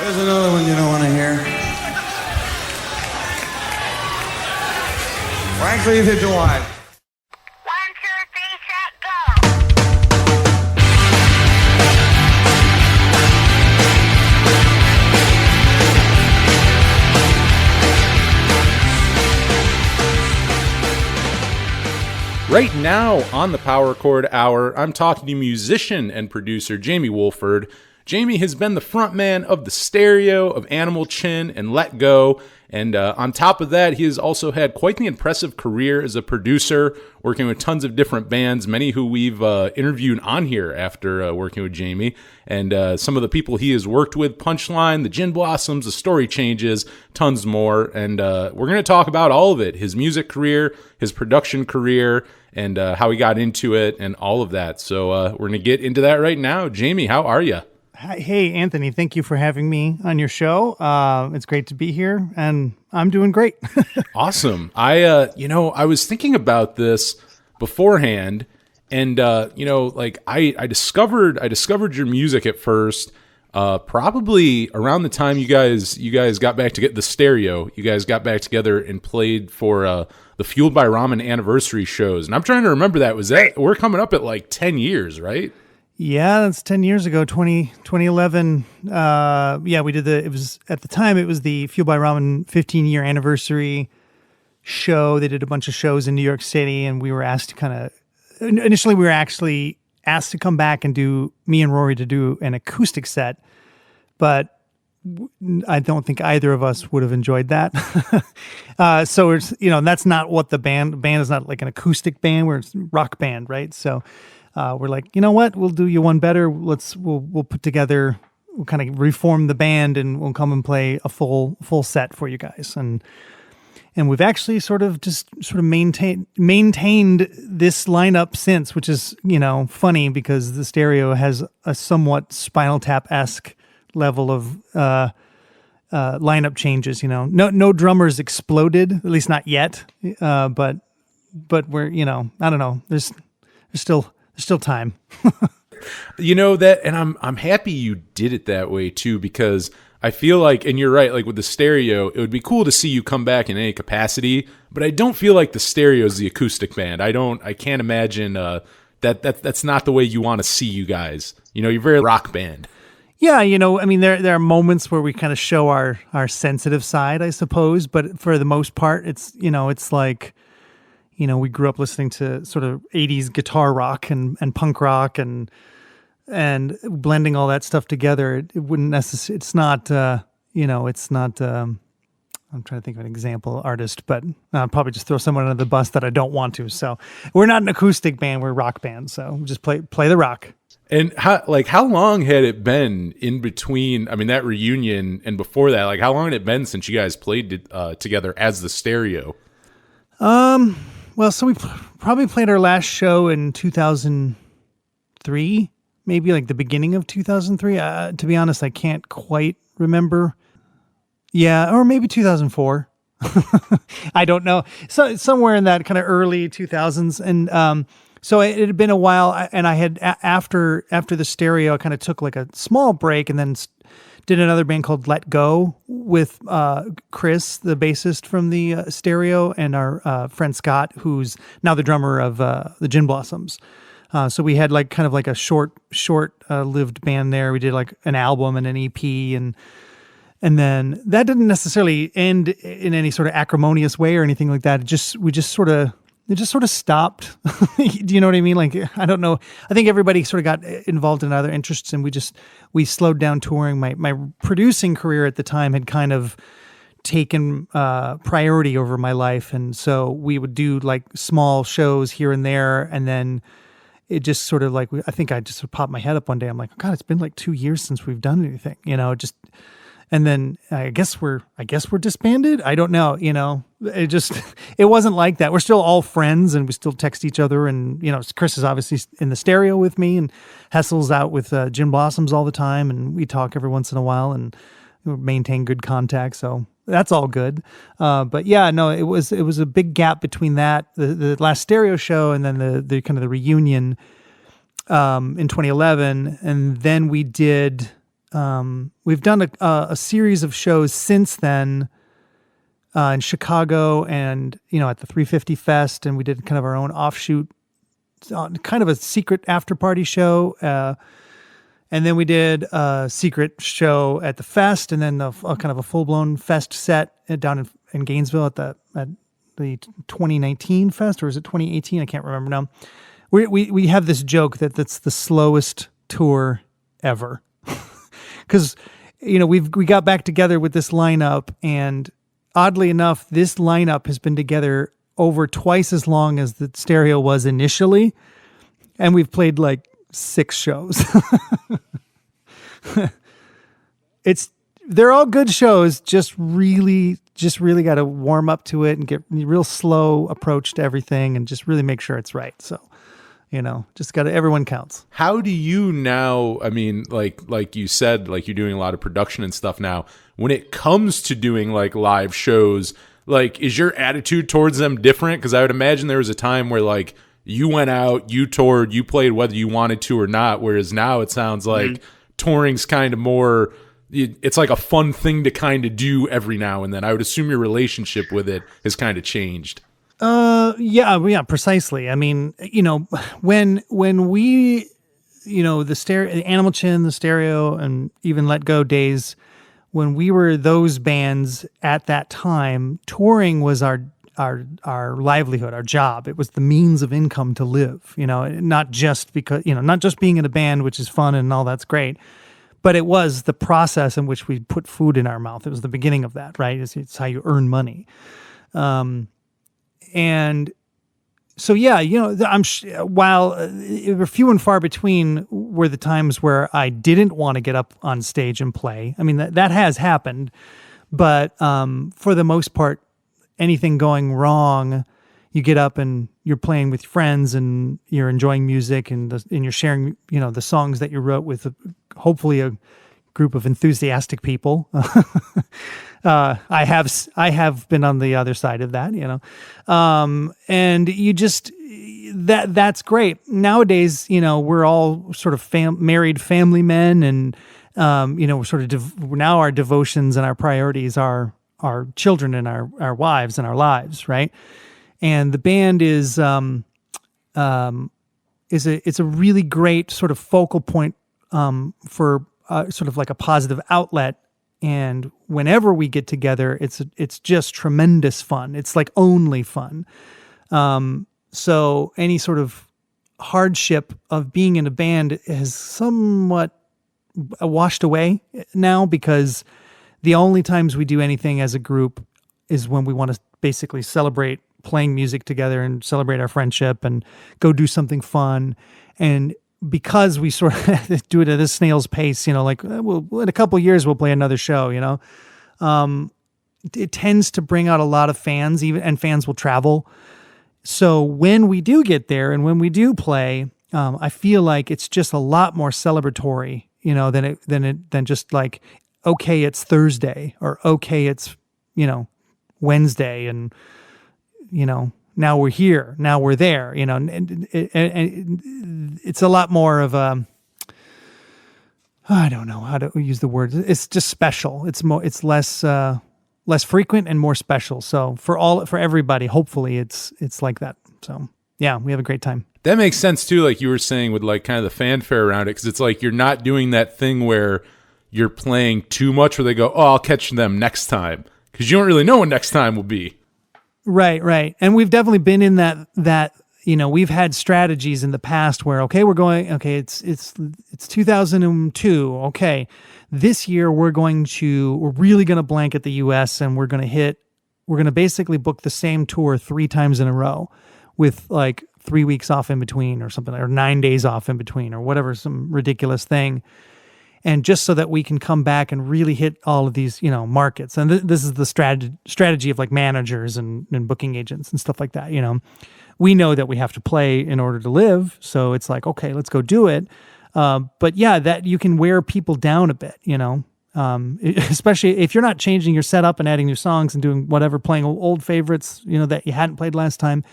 There's another one you don't want to hear. Frankly, neither do I. 1, 2, 3, set, go! Right now on the Power Chord Hour, I'm talking to musician and producer Jamie Woolford. Jamie has been the frontman of The Stereo, of Animal Chin, and Let Go. And on top of that, he has also had quite the impressive career as a producer, working with tons of different bands, many who we've interviewed on here after working with Jamie. And some of the people he has worked with, Punchline, the Gin Blossoms, the Story Changes, tons more. And we're going to talk about all of it, his music career, his production career, and how he got into it, and all of that. So we're going to get into that right now. Jamie, how are you? Hey, Anthony, thank you for having me on your show. It's great to be here, and I'm doing great. Awesome. I was thinking about this beforehand, and I discovered your music at first, probably around the time you guys got back to get The Stereo. You guys got back together and played for the Fueled by Ramen anniversary shows, and I'm trying to remember that. We're coming up at like 10 years, right? Yeah, that's 10 years ago, 2011. We did it was at the time, it was the Fueled by Ramen 15-year anniversary show. They did a bunch of shows in New York City, and we were asked to initially we were actually asked to come back and me and Rory to do an acoustic set, but I don't think either of us would have enjoyed that. So it's, that's not what the band is not like an acoustic band, where it's a rock band, right? So we're like, you know what? We'll do you one better. We'll put together. We'll kind of reform the band, and we'll come and play a full set for you guys. And we've actually sort of maintained this lineup since, which is funny because The Stereo has a somewhat Spinal Tap-esque level of lineup changes. No drummers exploded, at least not yet. But we're I don't know. There's still time. And I'm happy you did it that way too, because I feel like, and you're right, like with The Stereo, it would be cool to see you come back in any capacity, but I don't feel like The Stereo is the acoustic band. I can't imagine that's not the way you want to see you guys. You're very rock band. Yeah, there are moments where we kind of show our sensitive side, I suppose, but for the most part, it's like, we grew up listening to sort of 80s guitar rock and punk rock and blending all that stuff together. It wouldn't necessarily, it's not, I'm trying to think of an example artist, but I'll probably just throw someone under the bus that I don't want to. So we're not an acoustic band, we're a rock band. So we just play the rock. And how long had it been in between, that reunion and before that? Like, how long had it been since you guys played together as The Stereo? Well, so we probably played our last show in 2003, maybe like the beginning of 2003. To be honest, I can't quite remember. Yeah, or maybe 2004. I don't know. So somewhere in that kind of early 2000s. And so it had been a while, and I had after The Stereo, I kind of took like a small break and then did another band called Let Go with Chris, the bassist from the Stereo, and our friend Scott, who's now the drummer of the Gin Blossoms. So we had like kind of like a short-lived band there. We did like an album and an EP, and then that didn't necessarily end in any sort of acrimonious way or anything like that. It just sort of stopped. Do you know what I mean? Like, I don't know. I think everybody sort of got involved in other interests, and we slowed down touring. My producing career at the time had kind of taken priority over my life. And so we would do like small shows here and there. And then it just sort of like, I think I just popped my head up one day. I'm like, oh God, it's been like 2 years since we've done anything, and then I guess we're disbanded. I don't know. It wasn't like that. We're still all friends, and we still text each other. And Chris is obviously in The Stereo with me, and Hessel's out with Gin Blossoms all the time, and we talk every once in a while and maintain good contact. So that's all good. But yeah, no, it was a big gap between that the last Stereo show and then the kind of the reunion in 2011, and then we did we've done a series of shows since then in Chicago and, at the 350 Fest, and we did kind of our own offshoot, kind of a secret after party show. And then we did a secret show at the Fest, and then kind of a full blown Fest set down in Gainesville at the 2019 Fest, or is it 2018? I can't remember now. We have this joke that's the slowest tour ever, because we got back together with this lineup, and oddly enough, this lineup has been together over twice as long as the Stereo was initially, and we've played like 6 shows. They're all good shows, just really got to warm up to it and get real slow approach to everything and just really make sure it's right. So, just everyone counts. How do you now, I mean, like you said, like you're doing a lot of production and stuff now, when it comes to doing like live shows, like is your attitude towards them different? Because I would imagine there was a time where like you went out, you toured, you played whether you wanted to or not, whereas now it sounds like touring's kind of more, it's like a fun thing to kind of do every now and then. I would assume your relationship with it has kind of changed. Yeah, precisely. I mean, when we, the Animal Chin, the Stereo, and even Let Go days, when we were those bands at that time, touring was our livelihood, our job. It was the means of income to live, not just because, not just being in a band, which is fun and all that's great, but it was the process in which we put food in our mouth. It was the beginning of that, right? It's how you earn money. And so, yeah, while few and far between were the times where I didn't want to get up on stage and play. I mean, that has happened, but for the most part, anything going wrong, you get up and you're playing with friends and you're enjoying music and you're sharing, the songs that you wrote with hopefully a group of enthusiastic people. I have been on the other side of that, and you just, that's great. Nowadays, we're all sort of married family men, and, we're sort of, now our devotions and our priorities are our children and our wives and our lives. Right. And the band is a really great sort of focal point, for, sort of like a positive outlet. And whenever we get together, it's just tremendous fun. It's like only fun. So any sort of hardship of being in a band has somewhat washed away now, because the only times we do anything as a group is when we want to basically celebrate playing music together and celebrate our friendship and go do something fun. And because we sort of do it at a snail's pace, like in a couple of years, we'll play another show, it tends to bring out a lot of fans, and fans will travel. So when we do get there and when we do play, I feel like it's just a lot more celebratory, than just like, okay, it's Thursday, or okay, it's, Wednesday, and, now we're here, now we're there, and it's a lot more of a, I don't know how to use the word. It's just special. It's less frequent and more special. So for everybody, hopefully it's like that. So yeah, we have a great time. That makes sense too. Like you were saying with like kind of the fanfare around it. 'Cause it's like, you're not doing that thing where you're playing too much where they go, oh, I'll catch them next time. 'Cause you don't really know when next time will be. Right. And we've definitely been in that, we've had strategies in the past where, okay, it's 2002. Okay. This year we're really going to blanket the US, and we're going to basically book the same tour 3 times in a row with like 3 weeks off in between or something, or 9 days off in between, or whatever, some ridiculous thing. And just so that we can come back and really hit all of these, markets. And this is the strategy of like managers and booking agents and stuff like that. We know that we have to play in order to live. So it's like, okay, let's go do it. But yeah, that you can wear people down a bit, especially if you're not changing your setup and adding new songs and doing whatever, playing old favorites, that you hadn't played last time.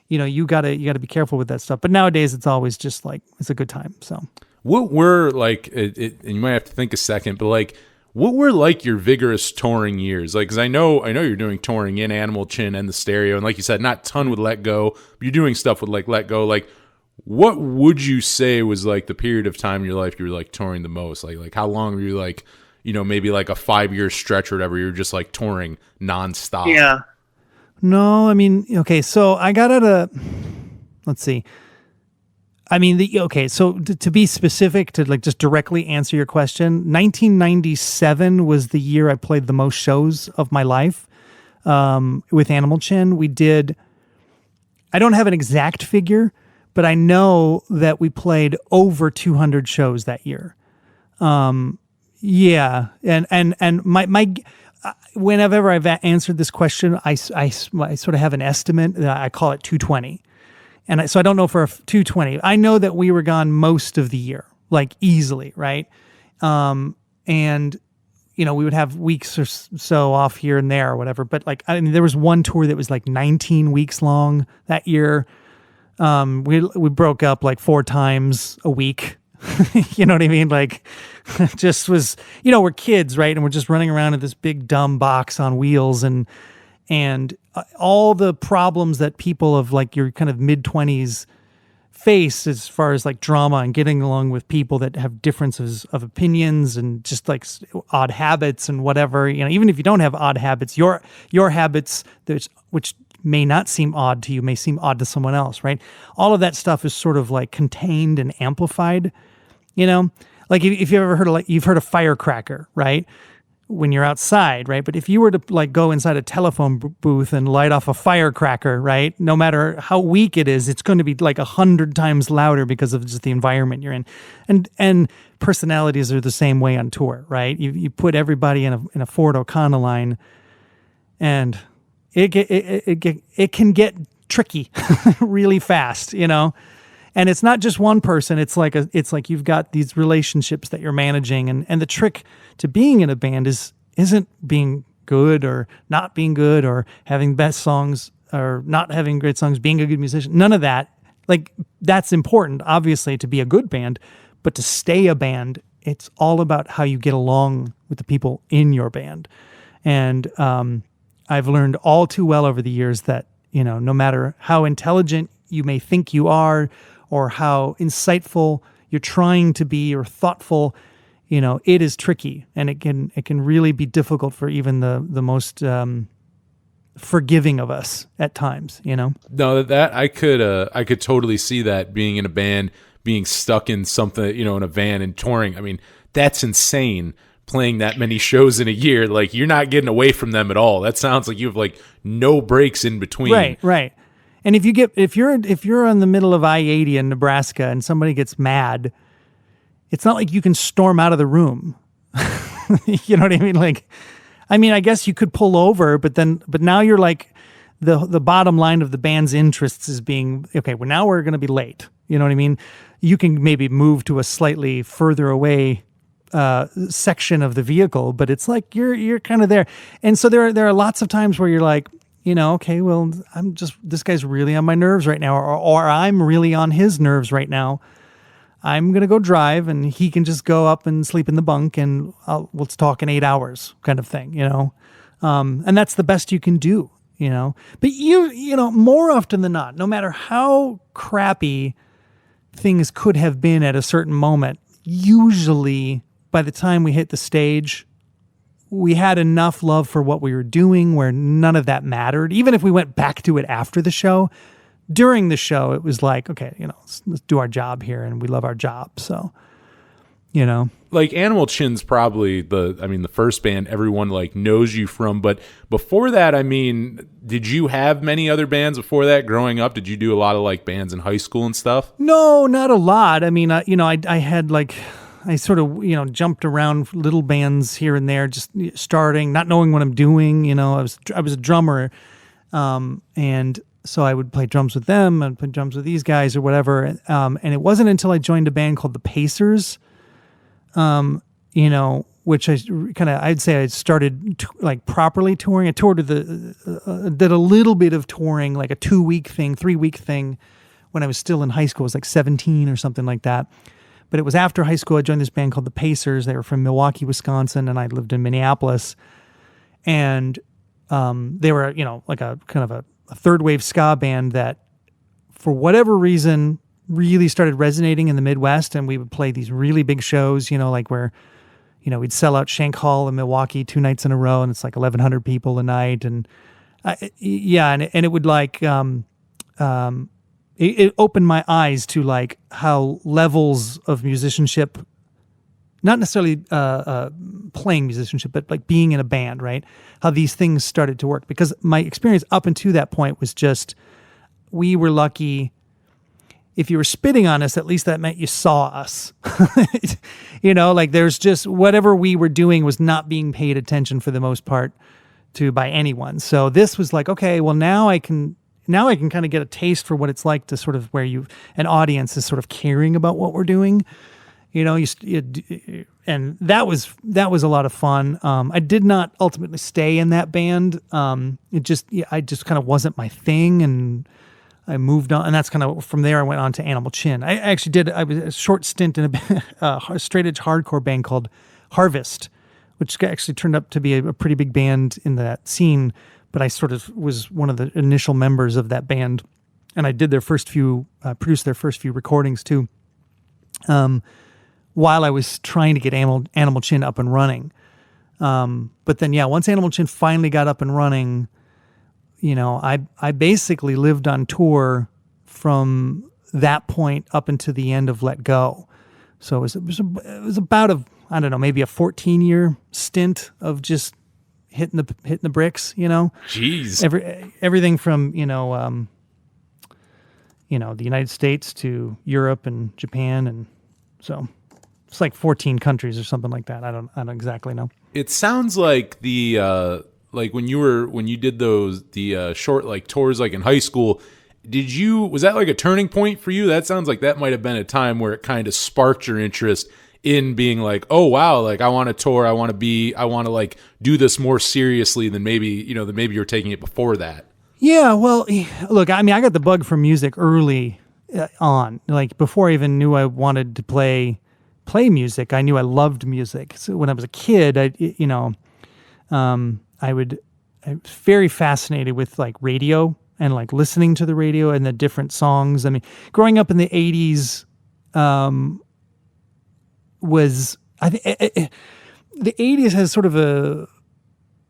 You gotta be careful with that stuff. But nowadays it's always just like, it's a good time. So. what were like, and you might have to think a second, but like, what were like your vigorous touring years? Like, cause I know you're doing touring in Animal Chin and the Stereo. And like you said, not a ton with Let Go, but you're doing stuff with like Let Go. Like, what would you say was like the period of time in your life you were like touring the most? Like how long were you like, maybe like a 5-year stretch or whatever, you're just like touring nonstop? Yeah. No, I mean, okay, so I got out of, let's see. I mean, so to be specific, to like just directly answer your question, 1997 was the year I played the most shows of my life with Animal Chin. We did, I don't have an exact figure, but I know that we played over 200 shows that year. Yeah, and my whenever I've answered this question, I sort of have an estimate. I call it 220. And so I don't know for a 220. I know that we were gone most of the year, like easily, right? And, we would have weeks or so off here and there or whatever. But like, I mean, there was one tour that was like 19 weeks long that year. We broke up like 4 times a week. You know what I mean? Like, just was, we're kids, right? And we're just running around in this big dumb box on wheels and all the problems that people of like your kind of mid-20s face as far as like drama and getting along with people that have differences of opinions and just like odd habits and whatever, even if you don't have odd habits, your habits, which may not seem odd to you, may seem odd to someone else, right? All of that stuff is sort of like contained and amplified, like if you ever heard you've heard of firecracker, right? When you're outside, right? But if you were to like go inside a telephone booth and light off a firecracker, right? No matter how weak it is, it's going to be like 100 times louder because of just the environment you're in. And personalities are the same way on tour, right? You put everybody in a Ford O'Connell and it can get tricky really fast, And it's not just one person. It's like you've got these relationships that you're managing, and the trick to being in a band isn't being good or not being good or having best songs or not having great songs, being a good musician. None of that. Like, that's important, obviously, to be a good band, but to stay a band, it's all about how you get along with the people in your band. And I've learned all too well over the years that, no matter how intelligent you may think you are, or how insightful you're trying to be or thoughtful, it is tricky, and it can really be difficult for even the most forgiving of us at times, No, that I could totally see that, being in a band, being stuck in something, in a van and touring. I mean, that's insane, playing that many shows in a year. Like, you're not getting away from them at all. That sounds like you have like no breaks in between. Right. And if you're in the middle of I-80 in Nebraska and somebody gets mad, it's not like you can storm out of the room. You know what I mean? Like, I guess you could pull over, but now you're like the bottom line of the band's interests is being, okay, well, now we're going to be late. You know what I mean? You can maybe move to a slightly further away section of the vehicle, but it's like you're kind of there. And so there are lots of times where you're like, okay, well, this guy's really on my nerves right now, or I'm really on his nerves right now. I'm going to go drive and he can just go up and sleep in the bunk and let's talk in 8 hours kind of thing, and that's the best you can do, but more often than not, no matter how crappy things could have been at a certain moment, usually by the time we hit the stage, we had enough love for what we were doing where none of that mattered. Even if we went back to it after the show, during the show, it was like, okay, let's do our job here, and we love our job. So, like Animal Chin's probably the first band everyone like knows you from. But before that, did you have many other bands before that growing up? Did you do a lot of like bands in high school and stuff? No, not a lot. I had like, I sort of, jumped around little bands here and there, just starting, not knowing what I'm doing. I was a drummer, and so I would play drums with them and play drums with these guys or whatever. And it wasn't until I joined a band called the Pacers, which I'd say I started like properly touring. I toured with did a little bit of touring, like a 3-week thing when I was still in high school. It was like 17 or something like that. But it was after high school. I joined this band called the Pacers. They were from Milwaukee, Wisconsin, and I lived in Minneapolis. And they were, like a kind of a third wave ska band that, for whatever reason, really started resonating in the Midwest. And we would play these really big shows, like where, we'd sell out Shank Hall in Milwaukee 2 nights in a row, and it's like 1,100 people a night. And and it would like, it opened my eyes to like how levels of musicianship, not necessarily playing musicianship, but like being in a band, right? How these things started to work. Because my experience up until that point was just, we were lucky. If you were spitting on us, at least that meant you saw us. Like there's just whatever we were doing was not being paid attention for the most part to by anyone. So this was like, okay, well now I can kind of get a taste for what it's like to sort of where an audience is sort of caring about what we're doing. And that was a lot of fun. I did not ultimately stay in that band. I just kind of wasn't my thing, and I moved on. And that's kind of from there I went on to Animal Chin. I was a short stint in a straight edge hardcore band called Harvest, which actually turned up to be a pretty big band in that scene. But I sort of was one of the initial members of that band, and I did produced their first few recordings too. While I was trying to get Animal Chin up and running. But then, once Animal Chin finally got up and running, I basically lived on tour from that point up until the end of Let Go. So it was about maybe a 14-year stint of just hitting the bricks, Jeez. Everything from, the United States to Europe and Japan. And so it's like 14 countries or something like that. I don't exactly know. It sounds like the like when you did the short like tours like in high school, was that like a turning point for you? That sounds like that might have been a time where it kind of sparked your interest in being like, oh wow, like I want to tour, I want to like do this more seriously than maybe you're taking it before that. Yeah, well, look, I mean, I got the bug for music early on, like before I even knew I wanted to play music. I knew I loved music. So when I was a kid, I was very fascinated with like radio and like listening to the radio and the different songs. I mean, growing up in the 80s, the 80s has sort of a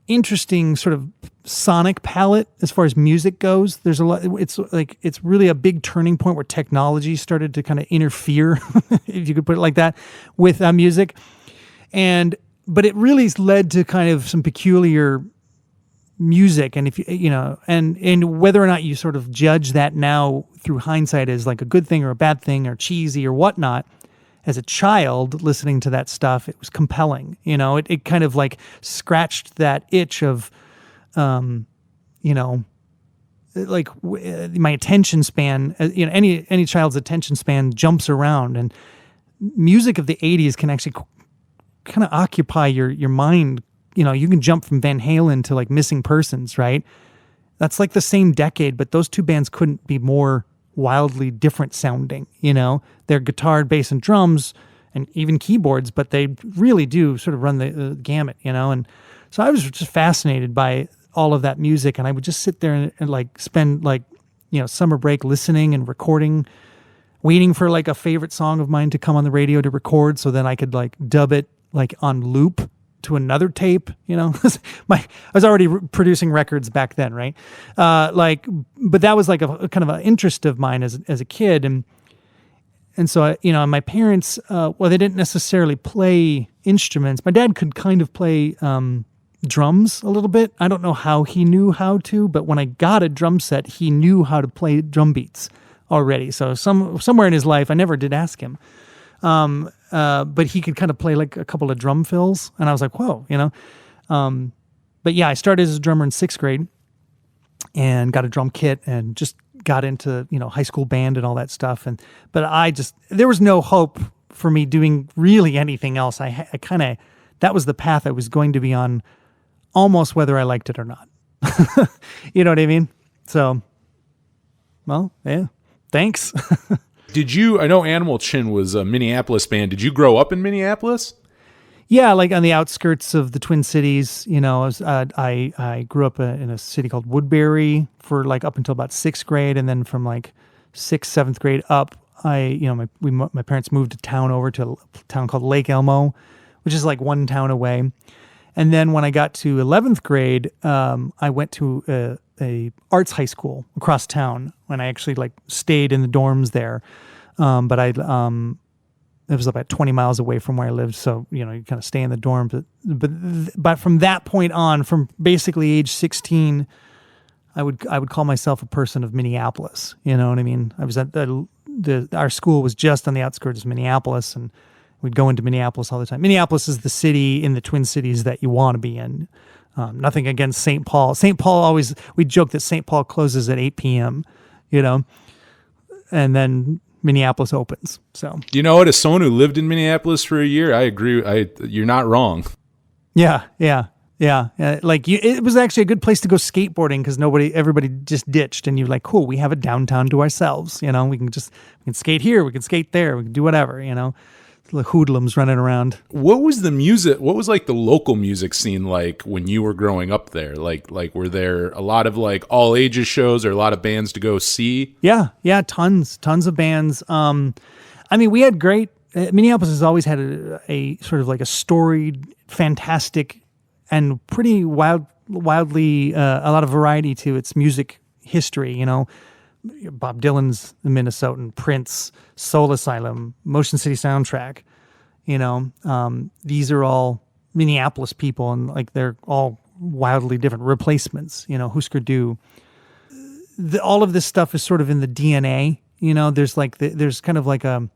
interesting sort of sonic palette as far as music goes. There's a lot. It's really a big turning point where technology started to kind of interfere, if you could put it like that, with music. But it really led to kind of some peculiar music. And if and whether or not you sort of judge that now through hindsight as like a good thing or a bad thing or cheesy or whatnot, as a child listening to that stuff, it was compelling. It kind of like scratched that itch of, my attention span. Any child's attention span jumps around, and music of the 80s can actually kind of occupy your mind. You can jump from Van Halen to like Missing Persons, right? That's like the same decade, but those two bands couldn't be more wildly different sounding. They're guitar, bass, and drums, and even keyboards, but they really do sort of run the gamut. And so I was just fascinated by all of that music, and I would just sit there and like spend like summer break listening and recording, waiting for like a favorite song of mine to come on the radio to record, so then I could like dub it like on loop to another tape. I was already producing records back then, right? But that was like a kind of an interest of mine as a kid, and so my parents, they didn't necessarily play instruments. My dad could kind of play drums a little bit. I don't know how he knew how to, but when I got a drum set, he knew how to play drum beats already. So somewhere in his life, I never did ask him. But he could kind of play like a couple of drum fills, and I was like, whoa, but yeah, I started as a drummer in 6th grade and got a drum kit and just got into, high school band and all that stuff. But there was no hope for me doing really anything else. I that was the path I was going to be on, almost whether I liked it or not. You know what I mean? So, well, yeah, thanks. I know Animal Chin was a Minneapolis band. Did you grow up in Minneapolis? Yeah, like on the outskirts of the Twin Cities. I grew up in a city called Woodbury for like up until about 6th grade, and then from like 6th, 7th grade up, my parents moved a town over to a town called Lake Elmo, which is like one town away. And then when I got to 11th grade, I went to a arts high school across town, and I actually like stayed in the dorms there. But it was about 20 miles away from where I lived, so you kind of stay in the dorm. But from that point on, from basically age 16, I would call myself a person of Minneapolis. You know what I mean? I was at our school was just on the outskirts of Minneapolis, and we'd go into Minneapolis all the time. Minneapolis is the city in the Twin Cities that you want to be in. Nothing against St. Paul. St. Paul we joke that St. Paul closes at 8 p.m., and then Minneapolis opens. So You know what? As someone who lived in Minneapolis for a year, I agree. You're not wrong. Yeah. It was actually a good place to go skateboarding because everybody just ditched, and you're like, cool, we have a downtown to ourselves. We can skate here, we can skate there, we can do whatever. The hoodlums running around. What was the music? What was like the local music scene like when you were growing up there? Like were there a lot of like all ages shows or a lot of bands to go see? Yeah, tons of bands. We had great. Minneapolis has always had a sort of like a storied, fantastic, and pretty wildly a lot of variety to its music history. Bob Dylan's the Minnesotan, Prince, Soul Asylum, Motion City Soundtrack. These are all Minneapolis people, and like they're all wildly different. Replacements, Husker Du. All of this stuff is sort of in the DNA. There's kind of like a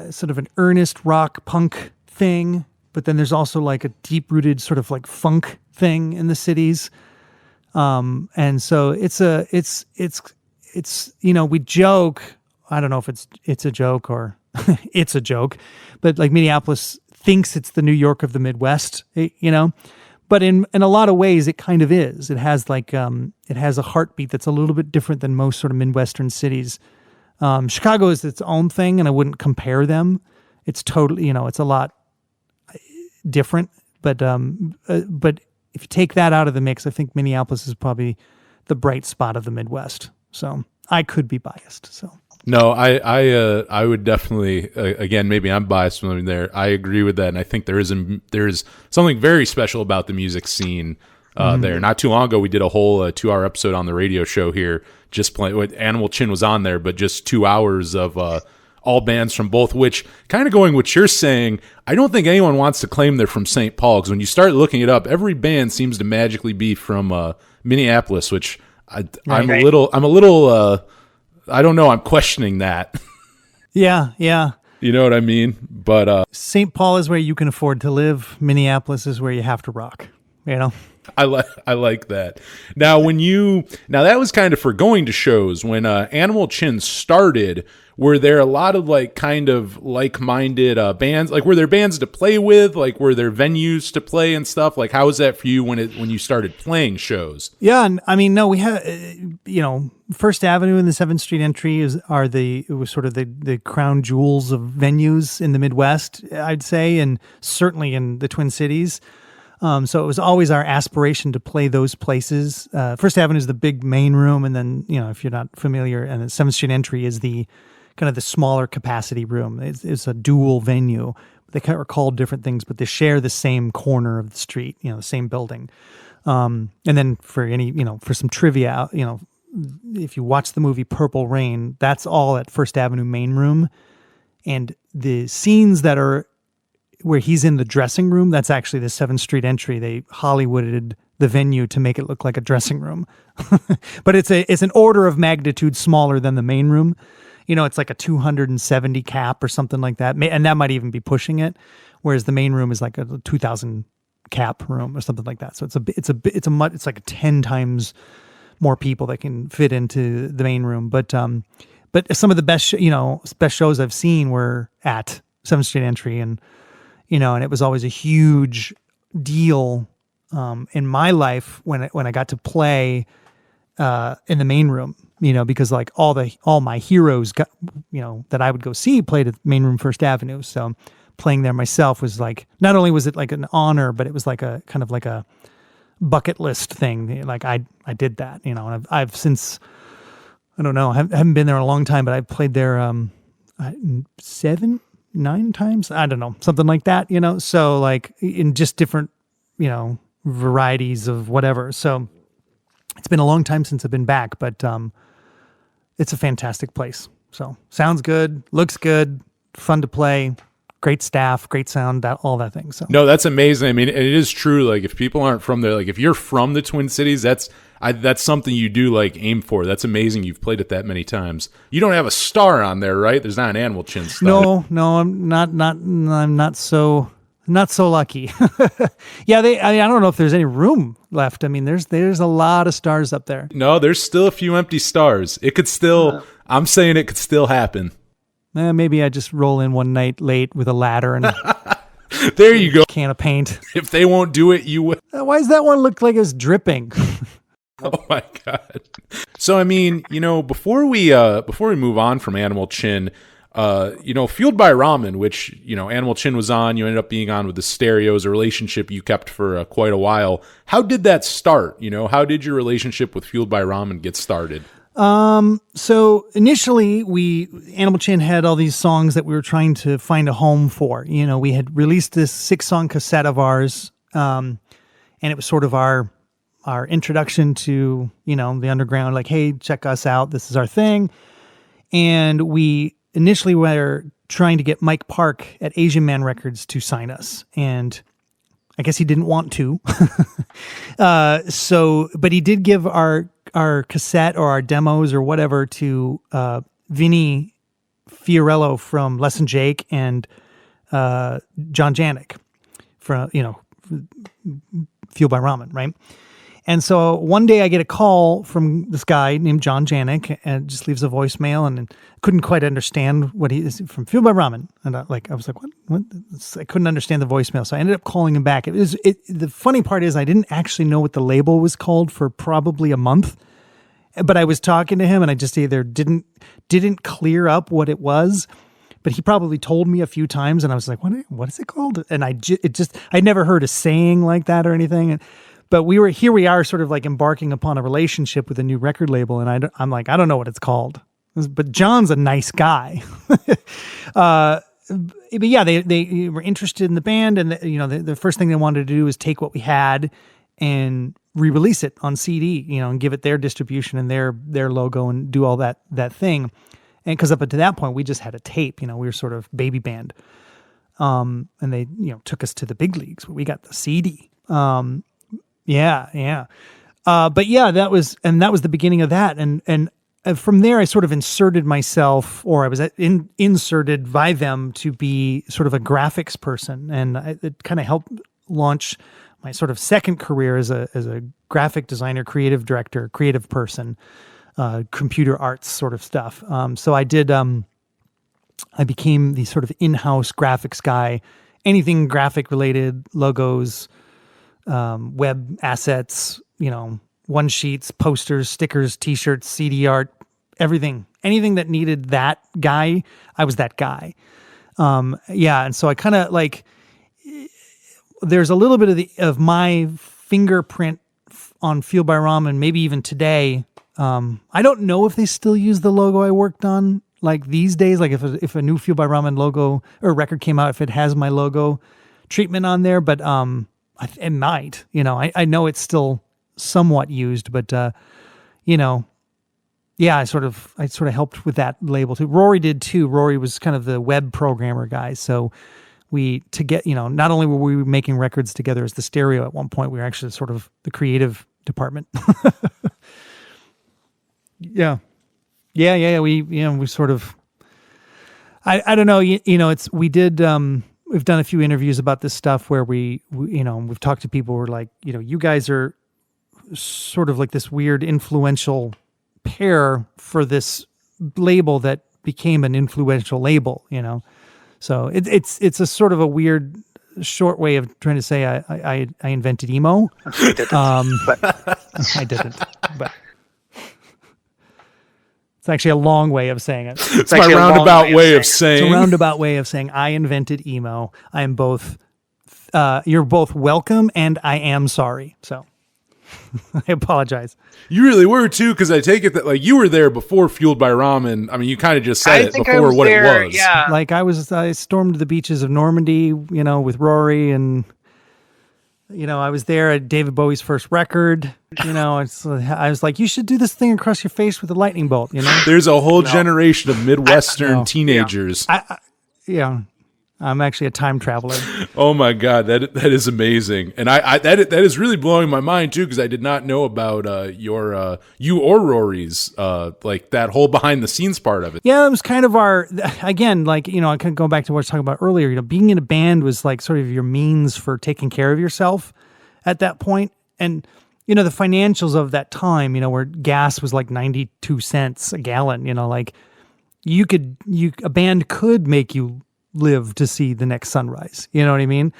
sort of an earnest rock punk thing, but then there's also like a deep rooted sort of like funk thing in the cities. And so we joke, I don't know if it's a joke or it's a joke, but like Minneapolis thinks it's the New York of the Midwest, but in a lot of ways it kind of is. It has like, it has a heartbeat that's a little bit different than most sort of Midwestern cities. Chicago is its own thing, and I wouldn't compare them. It's totally, it's a lot different, but if you take that out of the mix, I think Minneapolis is probably the bright spot of the Midwest. So I could be biased. So no, I would definitely again, maybe I'm biased from there. I agree with that, and I think there is something very special about the music scene there. Not too long ago, we did a whole 2-hour episode on the radio show here, just playing. Animal Chin was on there, but just 2 hours of all bands from both, which kind of going what you're saying, I don't think anyone wants to claim they're from St. Paul, because when you start looking it up, every band seems to magically be from Minneapolis, which I'm a little I don't know, I'm questioning that. Yeah. You know what I mean? But St. Paul is where you can afford to live. Minneapolis is where you have to rock, I like that. Now that was kind of for going to shows. When Animal Chin started, were there a lot of like kind of like-minded bands? Like, were there bands to play with? Like, were there venues to play and stuff? Like, how was that for you when you started playing shows? Yeah, and no, we had First Avenue and the 7th Street entry it was sort of the crown jewels of venues in the Midwest, I'd say, and certainly in the Twin Cities. So it was always our aspiration to play those places. First Avenue is the big main room, and then if you're not familiar, and the 7th Street entry is the kind of the smaller capacity room. It's a dual venue. They are called different things, but they share the same corner of the street, the same building. And then for some trivia, if you watch the movie Purple Rain, that's all at First Avenue main room. And the scenes that are where he's in the dressing room, that's actually the 7th Street entry. They Hollywooded the venue to make it look like a dressing room. But it's an order of magnitude smaller than the main room. It's like a 270 cap or something like that. And that might even be pushing it. Whereas the main room is like a 2,000 cap room or something like that. So it's like 10 times more people that can fit into the main room. But some of the best shows I've seen were at 7th Street entry, and it was always a huge deal in my life when I got to play in the main room. because like all my heroes got, that I would go see played at Main Room First Avenue. So playing there myself was like, not only was it like an honor, but it was like a kind of like a bucket list thing. Like I did that, and I've since, I don't know, I haven't been there in a long time, but I've played there 7, 9 times. I don't know, something like that, so like in just different, varieties of whatever. So it's been a long time since I've been back, but it's a fantastic place. So sounds good, looks good, fun to play, great staff, great sound, all that thing. So No, that's amazing. I mean, and it is true. Like if people aren't from there, like if you're from the Twin Cities, that's something you do like aim for. That's amazing. You've played it that many times. You don't have a star on there, right? There's not an Animal Chin star. No, I'm not so lucky. Yeah, I don't know if there's any room left. I mean, there's a lot of stars up there. No, there's still a few empty stars. It could still, I'm saying it could still happen. Maybe I just roll in one night late with a ladder and There you go. a can of paint. If they won't do it, you will. Why does that one look like it's dripping? Oh my God. So, I mean, before we move on from Animal Chin, Fueled by Ramen, which, Animal Chin was on, you ended up being on with the Stereos, a relationship you kept for quite a while. How did that start? How did your relationship with Fueled by Ramen get started? So initially Animal Chin had all these songs that we were trying to find a home for. We had released this 6-song cassette of ours, and it was sort of our introduction to, the underground, like, hey, check us out. This is our thing. And we initially were trying to get Mike Park at Asian Man Records to sign us. And I guess he didn't want to. But he did give our cassette or our demos or whatever to Vinny Fiorello from Less Than Jake and John Janik from, Fueled by Ramen, right? And so one day I get a call from this guy named John Janik, and it just leaves a voicemail, and I couldn't quite understand what he is from Fueled by Ramen. And I was like, what? I couldn't understand the voicemail. So I ended up calling him back. The funny part is I didn't actually know what the label was called for probably a month, but I was talking to him and I just either didn't clear up what it was, but he probably told me a few times and I was like, what is it called? And I'd never heard a saying like that or anything. But we are sort of like embarking upon a relationship with a new record label. And I'm like, I don't know what it's called, but John's a nice guy. But yeah, they were interested in the band, and the first thing they wanted to do was take what we had and re-release it on CD, and give it their distribution and their logo and do all that thing. And because up until that point, we just had a tape, we were sort of baby band. And they, took us to the big leagues, but we got the CD. Yeah. But yeah, that was the beginning of that. And from there, I sort of inserted myself, or I was inserted by them to be sort of a graphics person. And it kind of helped launch my sort of second career as a graphic designer, creative director, creative person, computer arts sort of stuff. So I did, I became the sort of in-house graphics guy, anything graphic related, logos, web assets, one sheets, posters, stickers, t-shirts, CD art, everything, anything that needed that guy, I was that guy. And so I kind of like, there's a little bit of my fingerprint on Fueled by Ramen, maybe even today. I don't know if they still use the logo I worked on like these days, like if a new Fueled by Ramen logo or record came out, if it has my logo treatment on there, but it might, I know it's still somewhat used, but I sort of helped with that label too. Rory did too. Rory was kind of the web programmer guy. So not only were we making records together as the Stereo at one point, we were actually sort of the creative department. Yeah. We sort of, I don't know, we've done a few interviews about this stuff where we've talked to people who are like, you guys are sort of like this weird influential pair for this label that became an influential label, So it's a sort of a weird short way of trying to say I invented emo. You didn't, but I didn't, but It's actually a long way of saying it. It's my roundabout way of saying. It's a roundabout way of saying I invented emo. I am both. You're both welcome, and I am sorry. So I apologize. You really were too, because I take it that like you were there before Fueled by Ramen. I mean, you kind of just said it before what it was. Yeah. Like I stormed the beaches of Normandy, with Rory, and I was there at David Bowie's first record. I was like, you should do this thing across your face with a lightning bolt. There's a whole generation of Midwestern teenagers. I'm actually a time traveler. Oh my God, that is amazing, and that is really blowing my mind too, because I did not know about you or Rory's like that whole behind the scenes part of it. Yeah, it was kind of our again, I kind of go back to what I was talking about earlier. Being in a band was like sort of your means for taking care of yourself at that point, and the financials of that time, where gas was like 92 cents a gallon. A band could make you live to see the next sunrise. You know what I mean?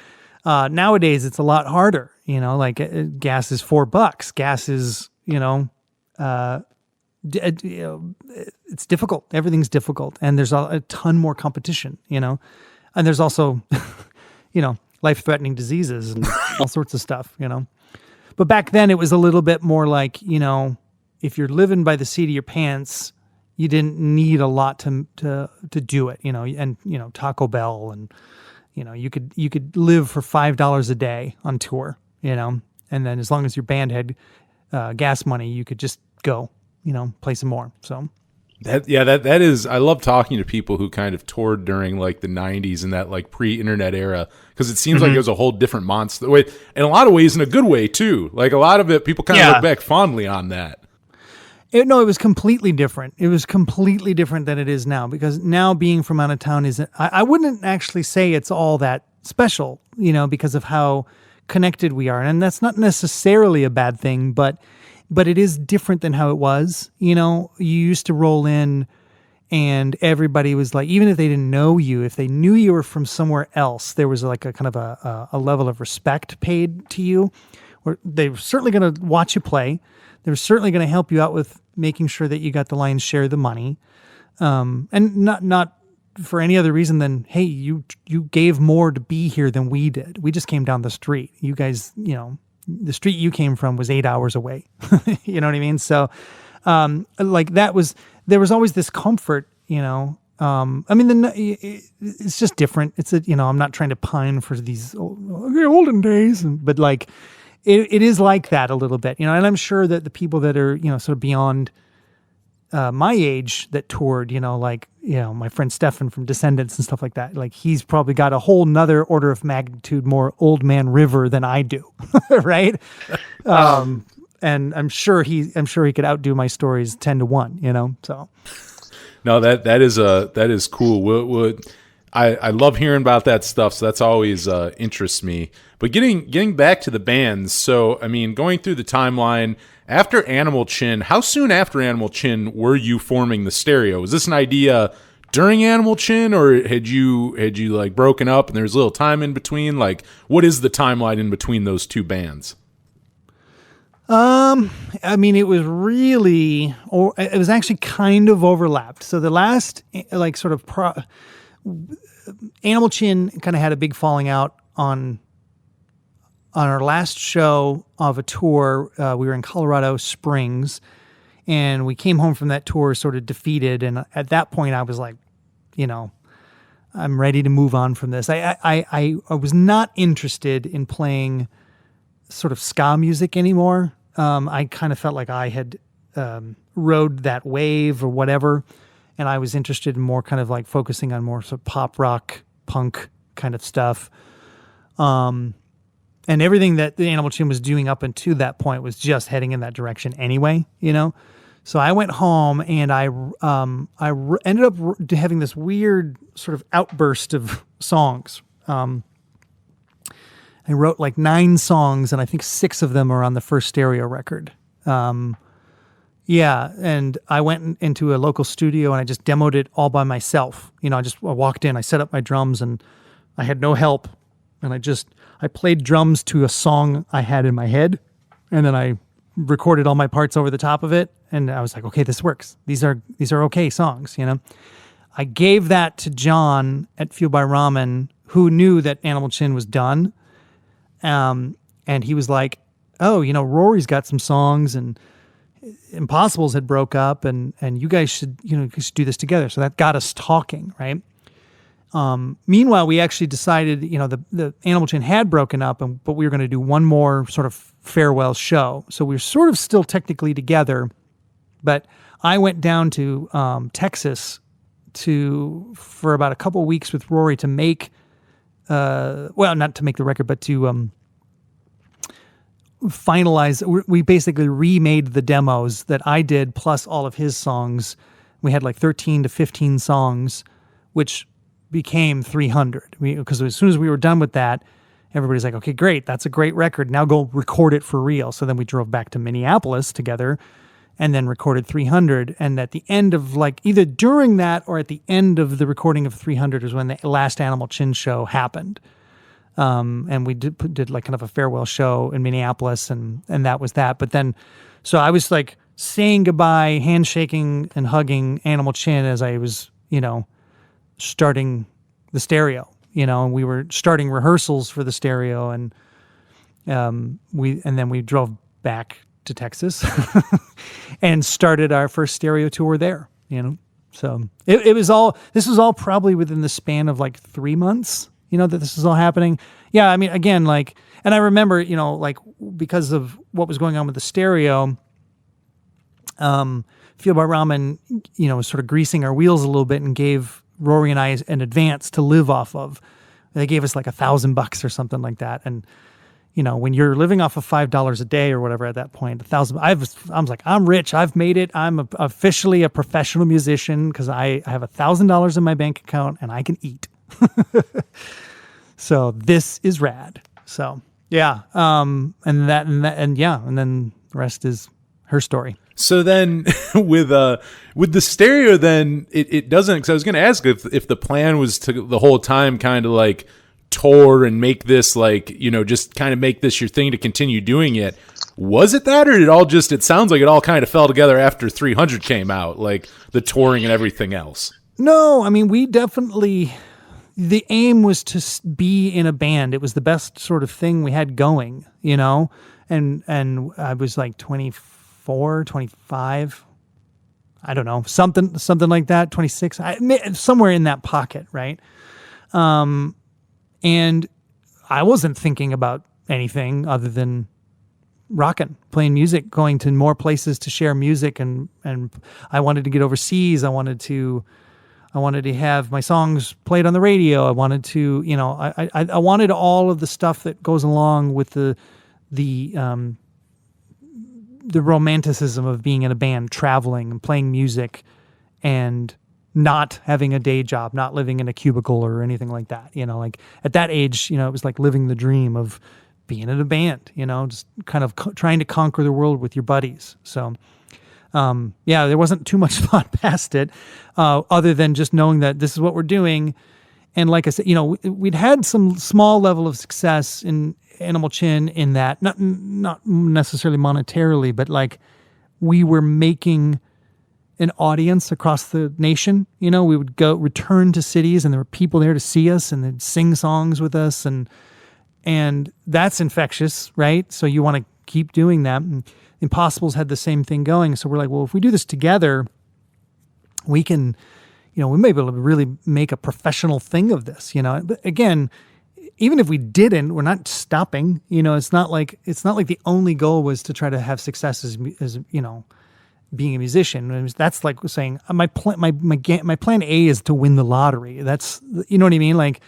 Nowadays it's a lot harder, gas is $4. Gas is, it's difficult. Everything's difficult. And there's a ton more competition, and there's also, life-threatening diseases and all sorts of stuff, but back then it was a little bit more like, if you're living by the seat of your pants, you didn't need a lot to do it, and Taco Bell, and you could live for $5 a day on tour, and then as long as your band had gas money, you could just go, play some more. So that is, I love talking to people who kind of toured during like the 90s and that like pre-internet era, because it seems like it was a whole different monster. In a lot of ways, in a good way too. Like a lot of it, people kind of look back fondly on that. It was completely different. It was completely different than it is now, because now being from out of town I wouldn't actually say it's all that special, because of how connected we are. And that's not necessarily a bad thing, but it is different than how it was. You used to roll in and everybody was like, even if they didn't know you, if they knew you were from somewhere else, there was like a kind of a level of respect paid to you, where they were certainly going to watch you play. They're certainly going to help you out with making sure that you got the lion's share of the money, and not for any other reason than, hey, you gave more to be here than we did. We just came down the street. You guys, the street you came from was 8 hours away. You know what I mean? So, there was always this comfort. It's just different. It's I'm not trying to pine for these olden days, but like. It is like that a little bit, and I'm sure that the people that are, sort of beyond my age that toured, my friend Stefan from Descendants and stuff like that, like he's probably got a whole nother order of magnitude more Old Man River than I do, right? And I'm sure he could outdo my stories 10-1, so. No, that is cool. I love hearing about that stuff, so that's always interests me. But getting back to the bands, so I mean, going through the timeline after Animal Chin, how soon after Animal Chin were you forming the Stereo? Was this an idea during Animal Chin, or had you like broken up and there's a little time in between? Like, what is the timeline in between those two bands? I mean, it was actually kind of overlapped. So the last Animal Chin kind of had a big falling out on our last show of a tour. We were in Colorado Springs, and we came home from that tour sort of defeated. And at that point, I was like, I'm ready to move on from this. I was not interested in playing sort of ska music anymore. I kind of felt like I had rode that wave or whatever. And I was interested in more kind of like focusing on more sort of pop rock, punk kind of stuff. And everything that the Animal Chin was doing up until that point was just heading in that direction anyway, So I went home and I ended up having this weird sort of outburst of songs. I wrote like 9 songs, and I think 6 of them are on the first Stereo record. Yeah, and I went into a local studio and I just demoed it all by myself. I walked in, I set up my drums, and I had no help. And I played drums to a song I had in my head, and then I recorded all my parts over the top of it, And I was like, okay, this works. These are okay songs, you know. I gave that to John at Fueled by Ramen, who knew that Animal Chin was done. And he was like, oh, you know, Rory's got some songs and Impossibles had broke up and you guys should do this together. So that got us talking, right? Meanwhile, we actually decided, you know, the Animal Chin had broken up, but we were going to do one more sort of farewell show. So we were sort of still technically together, but I went down to Texas for about a couple of weeks with Rory to make, not to make the record, but to finalize. We basically remade the demos that I did plus all of his songs. We had like 13 to 15 songs, which became 300. Because as soon as we were done with that, everybody's like, okay, great, that's a great record. Now go record it for real. So then we drove back to Minneapolis together and then recorded 300. And at the end of like either during that or at the end of the recording of 300 is when the last Animal Chin show happened. And we did like kind of a farewell show in Minneapolis and that was that. But then, so I was like saying goodbye, handshaking and hugging Animal Chin as I was, you know, starting the stereo, you know, and we were starting rehearsals for the stereo and then we drove back to Texas and started our first stereo tour there, you know. So this was all probably within the span of like 3 months, you know, that this is all happening. Yeah. I mean, again, like, and I remember, you know, like because of what was going on with the stereo, Fueled by Ramen, you know, was sort of greasing our wheels a little bit and gave Rory and I an advance to live off of. They gave us like $1,000 or something like that. And, you know, when you're living off of $5 a day or whatever at that point, I was like, I'm rich. I've made it. I'm officially a professional musician because I have $1,000 in my bank account and I can eat. So this is rad. So yeah. And then the rest is her story. So then with the stereo, then it doesn't, because I was going to ask if the plan was to the whole time kind of like tour and make this like, you know, just kind of make this your thing to continue doing it. Was it that, or it sounds like it all kind of fell together after 300 came out, like the touring and everything else? No, I mean, we definitely, the aim was to be in a band. It was the best sort of thing we had going, you know, and I was like 24, 25, I don't know, something like that, 26, somewhere in that pocket, right? And I wasn't thinking about anything other than rocking, playing music, going to more places to share music, and I wanted to get overseas. I wanted to have my songs played on the radio. I wanted to, you know, I wanted all of the stuff that goes along with the romanticism of being in a band, traveling and playing music and not having a day job, not living in a cubicle or anything like that. You know, like at that age, you know, it was like living the dream of being in a band, you know, just kind of trying to conquer the world with your buddies. So, yeah, there wasn't too much thought past it, other than just knowing that this is what we're doing. And like I said, you know, we'd had some small level of success in Animal Chin in that, not necessarily monetarily, but like we were making an audience across the nation. You know, we would return to cities and there were people there to see us and they'd sing songs with us, and that's infectious, right? So you want to keep doing that. And Impossibles had the same thing going. So we're like, well, if we do this together, we can, you know, we may be able to really make a professional thing of this, you know. But again, even if we didn't, we're not stopping. You know, it's not like the only goal was to try to have success as you know, being a musician. That's like saying my plan A is to win the lottery. That's, you know what I mean? Like,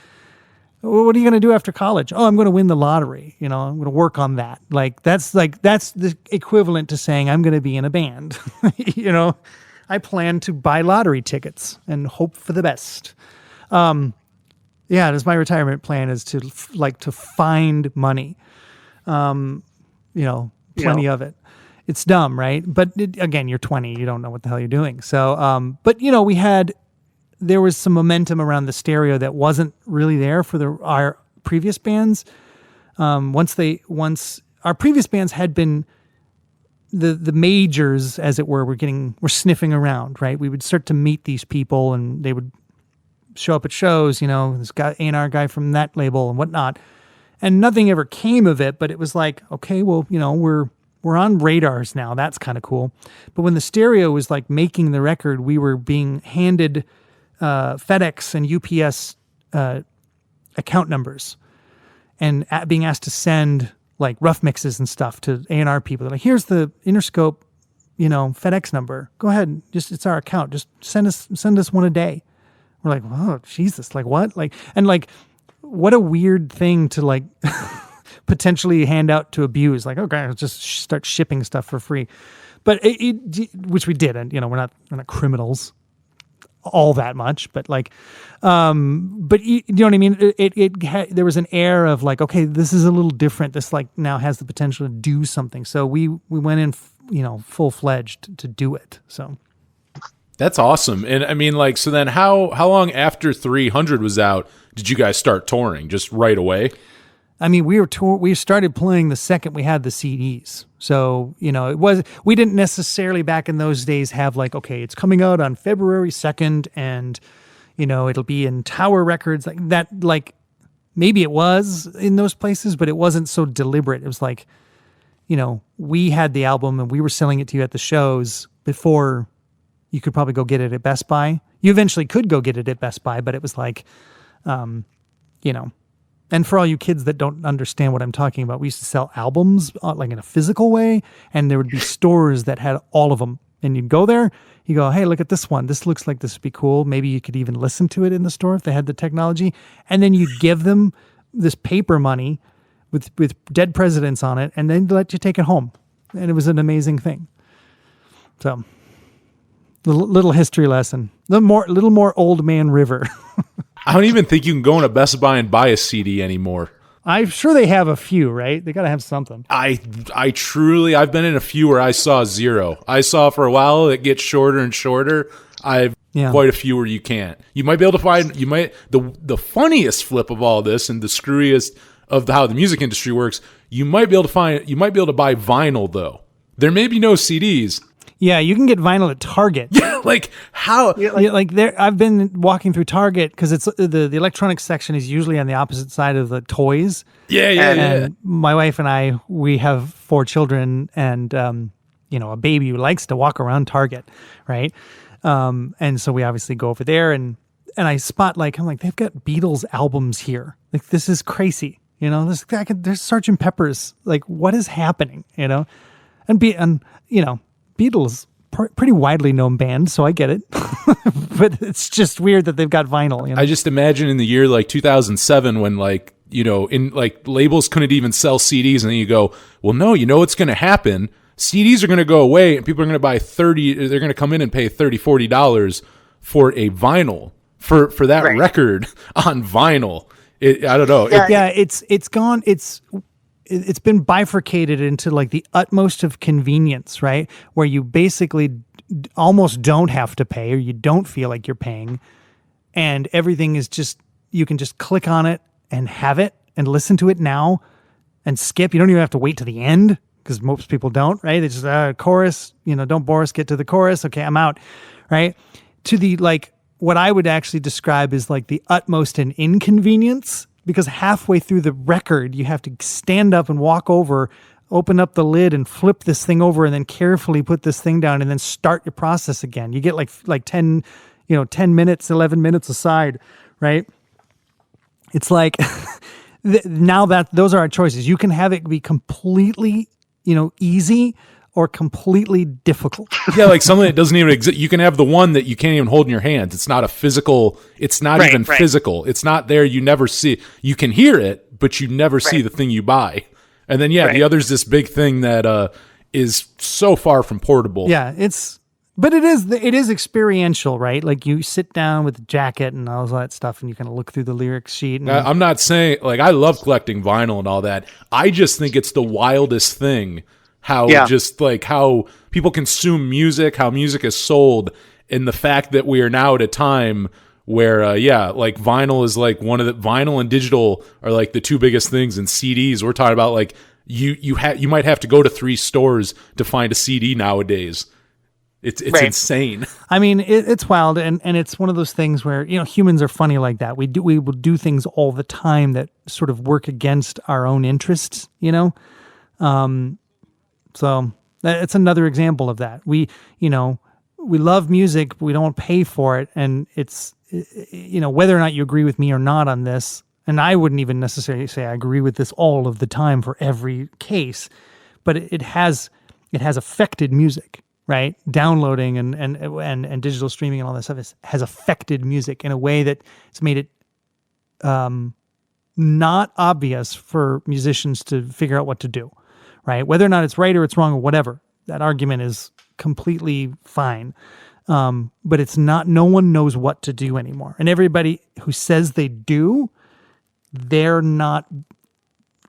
what are you going to do after college? Oh, I'm going to win the lottery. You know, I'm going to work on that. Like that's the equivalent to saying I'm going to be in a band. You know, I plan to buy lottery tickets and hope for the best. Yeah, that's my retirement plan, is to to find money. You know, plenty of it. It's dumb, right? But again, you're 20, you don't know what the hell you're doing. So, but you know, there was some momentum around the stereo that wasn't really there for our previous bands. Once our previous bands had been the majors, as it were, were sniffing around, right? We would start to meet these people, and they would show up at shows, this guy, A&R guy from that label and whatnot. And nothing ever came of it, but it was like, okay, well, we're on radars now. That's kind of cool. But when the stereo was like making the record, we were being handed FedEx and UPS account numbers and being asked to send like rough mixes and stuff to A&R people. They're like, here's the Interscope, FedEx number. Go ahead. It's our account. Just send us one a day. We're like, oh, Jesus. Like what? What a weird thing to like potentially hand out to abuse. Like, okay, I'll just start shipping stuff for free. But which we did. And, we're not criminals all that much, but like, but you know what I mean? There was an air of like, okay, this is a little different. This like now has the potential to do something. So we went in, full fledged to do it. So that's awesome. And I mean, like, so then how long after 300 was out did you guys start touring? Just right away? I mean, we started playing the second we had the CDs. So, we didn't necessarily back in those days have like, okay, it's coming out on February 2nd and, it'll be in Tower Records like that. Like maybe it was in those places, but it wasn't so deliberate. It was like, we had the album and we were selling it to you at the shows before you could probably go get it at Best Buy. You eventually could go get it at Best Buy, but it was like, and for all you kids that don't understand what I'm talking about, we used to sell albums like in a physical way, and there would be stores that had all of them. And you'd go there, you go, hey, look at this one. This looks like this would be cool. Maybe you could even listen to it in the store if they had the technology. And then you'd give them this paper money with dead presidents on it, and then let you take it home. And it was an amazing thing. So, little history lesson. Little more Old Man River. I don't even think you can go in a Best Buy and buy a CD anymore. I'm sure they have a few, right? They got to have something. I've been in a few where I saw zero. I saw for a while it gets shorter and shorter. I've quite a few where you can't. You might be able to find, the funniest flip of all this and the screwiest of how the music industry works, you might be able to buy vinyl though. There may be no CDs. Yeah, you can get vinyl at Target. Yeah, like how? Like there, I've been walking through Target because it's the electronics section is usually on the opposite side of the toys. Yeah. My wife and I, we have 4 children and a baby who likes to walk around Target, right? And so we obviously go over there and I spot I'm like they've got Beatles albums here. Like this is crazy, There's Sgt. Pepper's. Like what is happening, And Beatles, pretty widely known band, so I get it. But it's just weird that they've got vinyl. I just imagine in the year like 2007 when labels couldn't even sell CDs, and then you go, well, no, what's going to happen? CDs are going to go away, and people are going to buy they're going to come in and pay $30-$40 for a vinyl for that record on vinyl. I don't know. It's gone. It's been bifurcated into like the utmost of convenience, right? Where you basically almost don't have to pay or you don't feel like you're paying. And everything is just, you can just click on it and have it and listen to it now and skip. You don't even have to wait to the end because most people don't, right? They just, chorus, don't bore us, get to the chorus. Okay, I'm out, right? To the what I would actually describe as like the utmost in inconvenience. Because halfway through the record, you have to stand up and walk over, open up the lid and flip this thing over and then carefully put this thing down and then start your process again. You get like 10 minutes, 11 minutes aside, right? It's like now that those are our choices. You can have it be completely, easy or completely difficult. Yeah, like something that doesn't even exist. You can have the one that you can't even hold in your hands. It's not a physical. It's not even physical. It's not there. You never see. You can hear it, but you never see the thing you buy. And then the other's this big thing that is so far from portable. Yeah, but it is experiential, right? Like you sit down with a jacket and all that stuff, and you kind of look through the lyrics sheet. And I'm not saying I love collecting vinyl and all that. I just think it's the wildest thing. How people consume music, how music is sold, and the fact that we are now at a time where, vinyl is like vinyl and digital are like the 2 biggest things, and CDs, we're talking about you might have to go to 3 stores to find a CD nowadays. It's Right. insane. I mean, it's wild, and it's one of those things where, you know, humans are funny like that. We will do things all the time that sort of work against our own interests, you know. So it's another example of that. We love music, but we don't pay for it, and it's, you know, whether or not you agree with me or not on this, and I wouldn't even necessarily say I agree with this all of the time for every case, but it has affected music. Right, downloading and digital streaming and all that stuff has affected music in a way that it's made it not obvious for musicians to figure out what to do. Right, whether or not it's right or it's wrong or whatever, that argument is completely fine. But it's not. No one knows what to do anymore, and everybody who says they do, they're not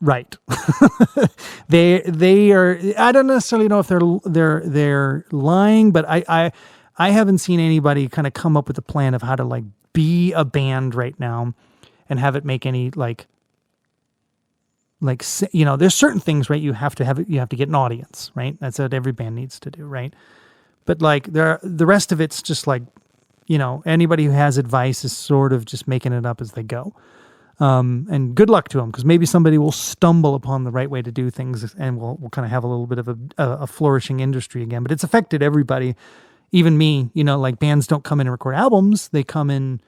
right. they are. I don't necessarily know if they're lying, but I haven't seen anybody kind of come up with a plan of how to like be a band right now and have it make any like you know, there's certain things, right? You have to get an audience, right? That's what every band needs to do, right? But like the rest of it's just like, you know, anybody who has advice is sort of just making it up as they go. And good luck to them, because maybe somebody will stumble upon the right way to do things, and we'll kind of have a little bit of a flourishing industry again. But it's affected everybody, even me. You know, like bands don't come in and record albums; they come in,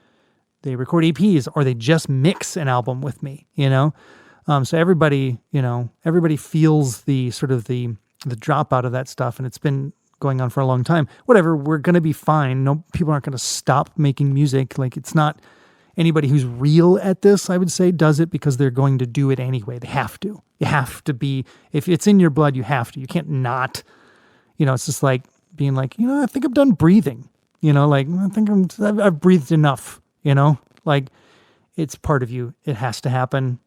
they record EPs, or they just mix an album with me. You know, so everybody feels the sort of the drop out of that stuff, and it's been going on for a long time. Whatever, we're gonna be fine. No, people aren't gonna stop making music. Like, it's not. Anybody who's real at this, I would say, does it because they're going to do it anyway. They have to. You have to be, if it's in your blood, you have to. You can't not. You know, it's just like being like, you know, I think I'm done breathing. You know, like, I think I've breathed enough. You know, like, it's part of you. It has to happen.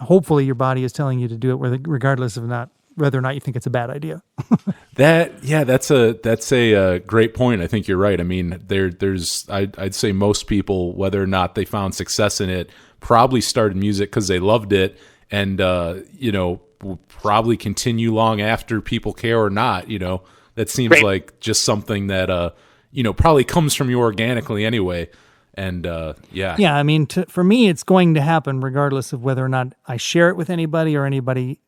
Hopefully your body is telling you to do it regardless of whether or not you think it's a bad idea. That's a great point. I think you're right. I mean, I'd say most people, whether or not they found success in it, probably started music because they loved it, and you know, will probably continue long after people care or not. You know, that seems like just something that you know, probably comes from you organically anyway. And yeah. I mean, for me, it's going to happen regardless of whether or not I share it with anybody or anybody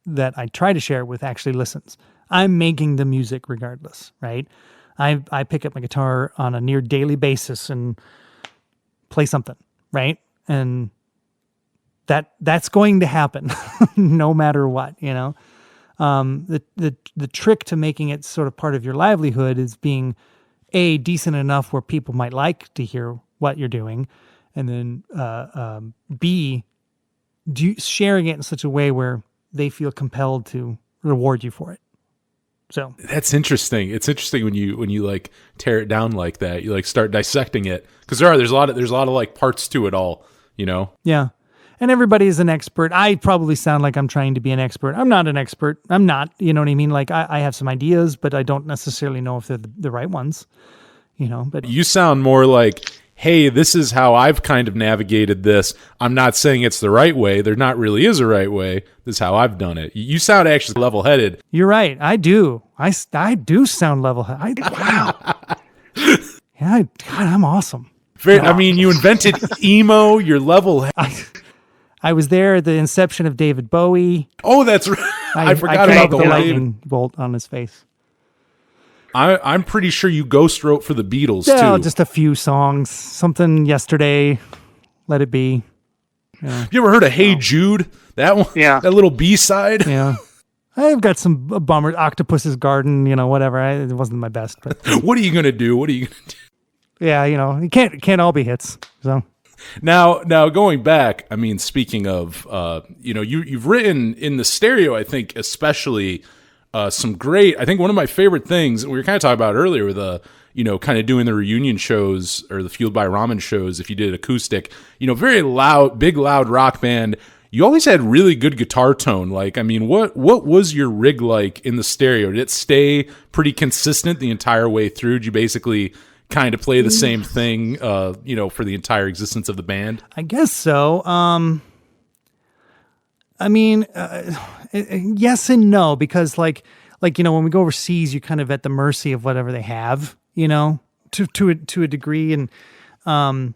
that I try to share it with actually listens. I'm making the music regardless, right? I pick up my guitar on a near daily basis and play something, right? And that's going to happen no matter what, you know? The trick to making it sort of part of your livelihood is being A, decent enough where people might like to hear what you're doing, and then B, sharing it in such a way where they feel compelled to reward you for it. So that's interesting. It's interesting when you like tear it down like that. You like start dissecting it, because there's a lot of like parts to it all, you know? Yeah. And everybody is an expert. I probably sound like I'm trying to be an expert. I'm not an expert. I'm not, you know what I mean? Like I have some ideas, but I don't necessarily know if they're the right ones, you know, but you sound more like, hey, this is how I've kind of navigated this. I'm not saying it's the right way. There not really is a right way. This is how I've done it. You sound actually level-headed. You're right. I do. I do sound level-headed. Wow. Yeah, God, I'm awesome. I mean, you invented emo. You're level-headed. I was there at the inception of David Bowie. Oh, that's right. I forgot about the lightning bolt on his face. I'm pretty sure you ghost wrote for the Beatles, too. Just a few songs. Something Yesterday, Let It Be. Yeah. You ever heard of Hey Jude? That one? Yeah. That little B-side? Yeah. I've got some bummer, Octopus's Garden, you know, whatever. It wasn't my best. But What are you going to do? Yeah, you know, it can't all be hits. So Now going back, I mean, speaking of, you know, you've written in the stereo, I think, especially some great, I think one of my favorite things, we were kind of talking about earlier with, you know, kind of doing the reunion shows or the Fueled by Ramen shows, if you did acoustic, you know, very loud, big, loud rock band. You always had really good guitar tone. Like, I mean, what was your rig like in the stereo? Did it stay pretty consistent the entire way through? Did you basically kind of play the same thing, you know, for the entire existence of the band? I guess so. I mean, yes and no, because like, when we go overseas, you're kind of at the mercy of whatever they have, to a degree. And, and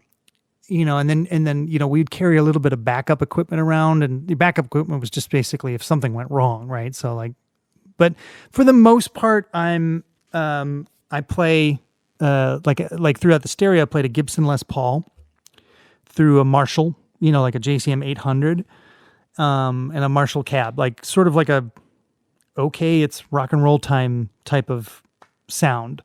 then, we'd carry a little bit of backup equipment around, and the backup equipment was just basically if something went wrong. Right. So but for the most part, I play, like throughout the stereo, I played a Gibson Les Paul through a Marshall, like a JCM 800, and a Marshall cab, like sort of like it's rock and roll time type of sound.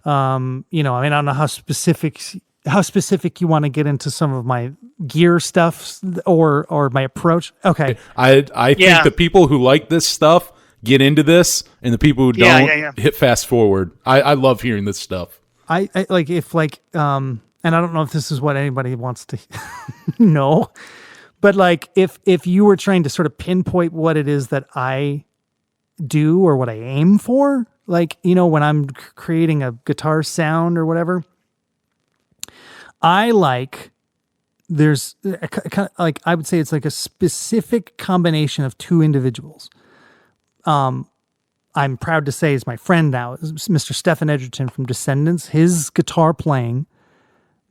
I mean, I don't know how specific you want to get into some of my gear stuff or my approach. Okay. I think the people who like this stuff get into this, and the people who don't hit fast forward. I love hearing this stuff. I like if and I don't know if this is what anybody wants to know, but like if you were trying to sort of pinpoint what it is that I do or what I aim for, like, when I'm creating a guitar sound or whatever, there's kind of like, I would say it's like a specific combination of two individuals. I'm proud to say is my friend now, Mr. Stephen Edgerton from Descendants. His guitar playing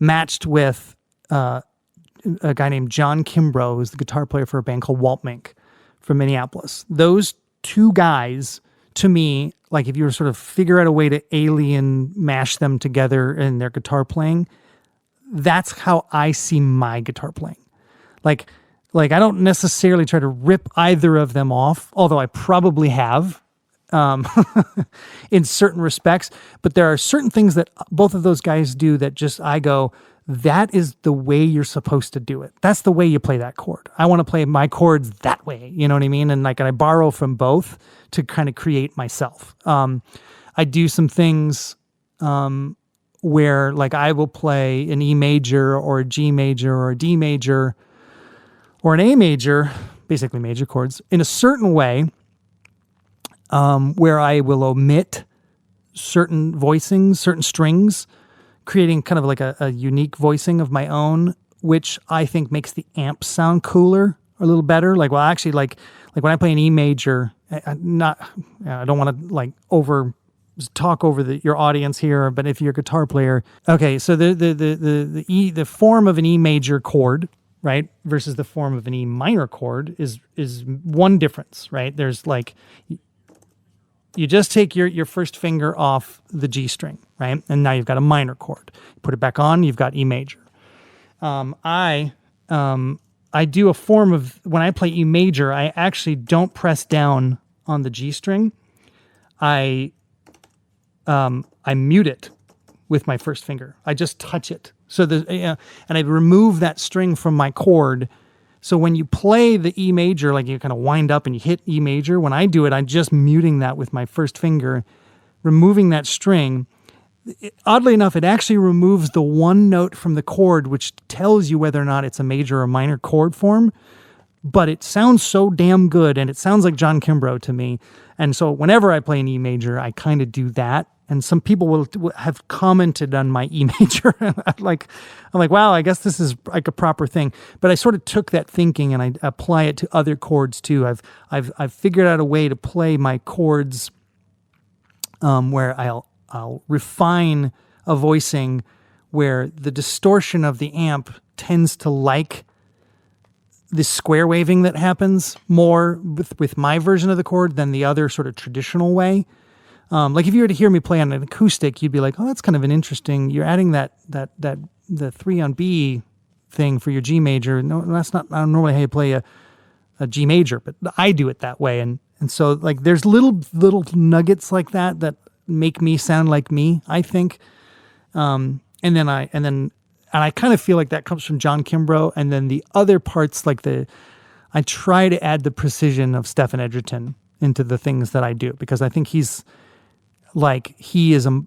matched with a guy named John Kimbrough, who's the guitar player for a band called Walt Mink from Minneapolis. Those two guys, to me, like if you were sort of figure out a way to alien mash them together in their guitar playing, that's how I see my guitar playing. Like I don't necessarily try to rip either of them off, although I probably have in certain respects. But there are certain things that both of those guys do that just I go, that is the way you're supposed to do it. That's the way you play that chord. I want to play my chords that way. You know what I mean? And I borrow from both to kind of create myself. I do some things where like I will play an E major or a G major or a D major or an A major, basically major chords, in a certain way, where I will omit certain voicings, certain strings, creating kind of like a unique voicing of my own, which I think makes the amp sound cooler, a little better. Like, well, actually, like when I play an E major, I don't want to like talk over your audience here, but if you're a guitar player, okay, so the form of an E major chord, right, versus the form of an E minor chord is one difference, right? There's like, you just take your first finger off the G string, right? And now you've got a minor chord. Put it back on, you've got E major. I do a form of, when I play E major, I actually don't press down on the G string. I mute it with my first finger. I just touch it. So and I remove that string from my chord. So when you play the E major, like you kind of wind up and you hit E major, when I do it, I'm just muting that with my first finger, removing that string. Oddly enough, it actually removes the one note from the chord, which tells you whether or not it's a major or minor chord form. But it sounds so damn good, and it sounds like John Kimbrough to me. And so whenever I play an E major, I kind of do that. And some people will have commented on my E major. I'm like, wow, I guess this is like a proper thing. But I sort of took that thinking and I apply it to other chords too. I've figured out a way to play my chords where I'll refine a voicing where the distortion of the amp tends to like the square waving that happens more with my version of the chord than the other sort of traditional way. Like if you were to hear me play on an acoustic, you'd be like, oh, that's kind of an interesting, you're adding the 3 on B thing for your G major. No, that's not normally how you play a G major, but I do it that way. And so like there's little nuggets like that make me sound like me, I think. And I kind of feel like that comes from John Kimbrough. And then the other parts, like I try to add the precision of Stephen Edgerton into the things that I do, because I think he is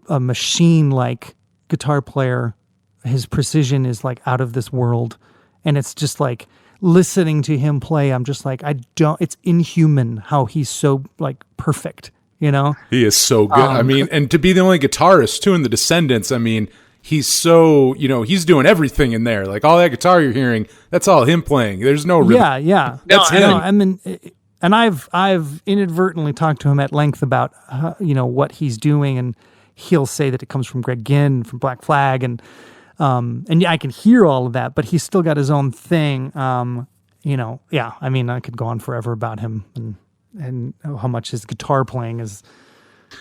a machine-like guitar player. His precision is like out of this world. And it's just like listening to him play, I'm just like, it's inhuman how he's so like perfect, you know? He is so good. I mean, and to be the only guitarist too in the Descendants, I mean, he's so, he's doing everything in there. Like all that guitar you're hearing, that's all him playing. There's no real, Yeah. That's him. I mean, and I've inadvertently talked to him at length about what he's doing, and he'll say that it comes from Greg Ginn from Black Flag, and I can hear all of that, but he's still got his own thing. I mean, I could go on forever about him and how much his guitar playing is.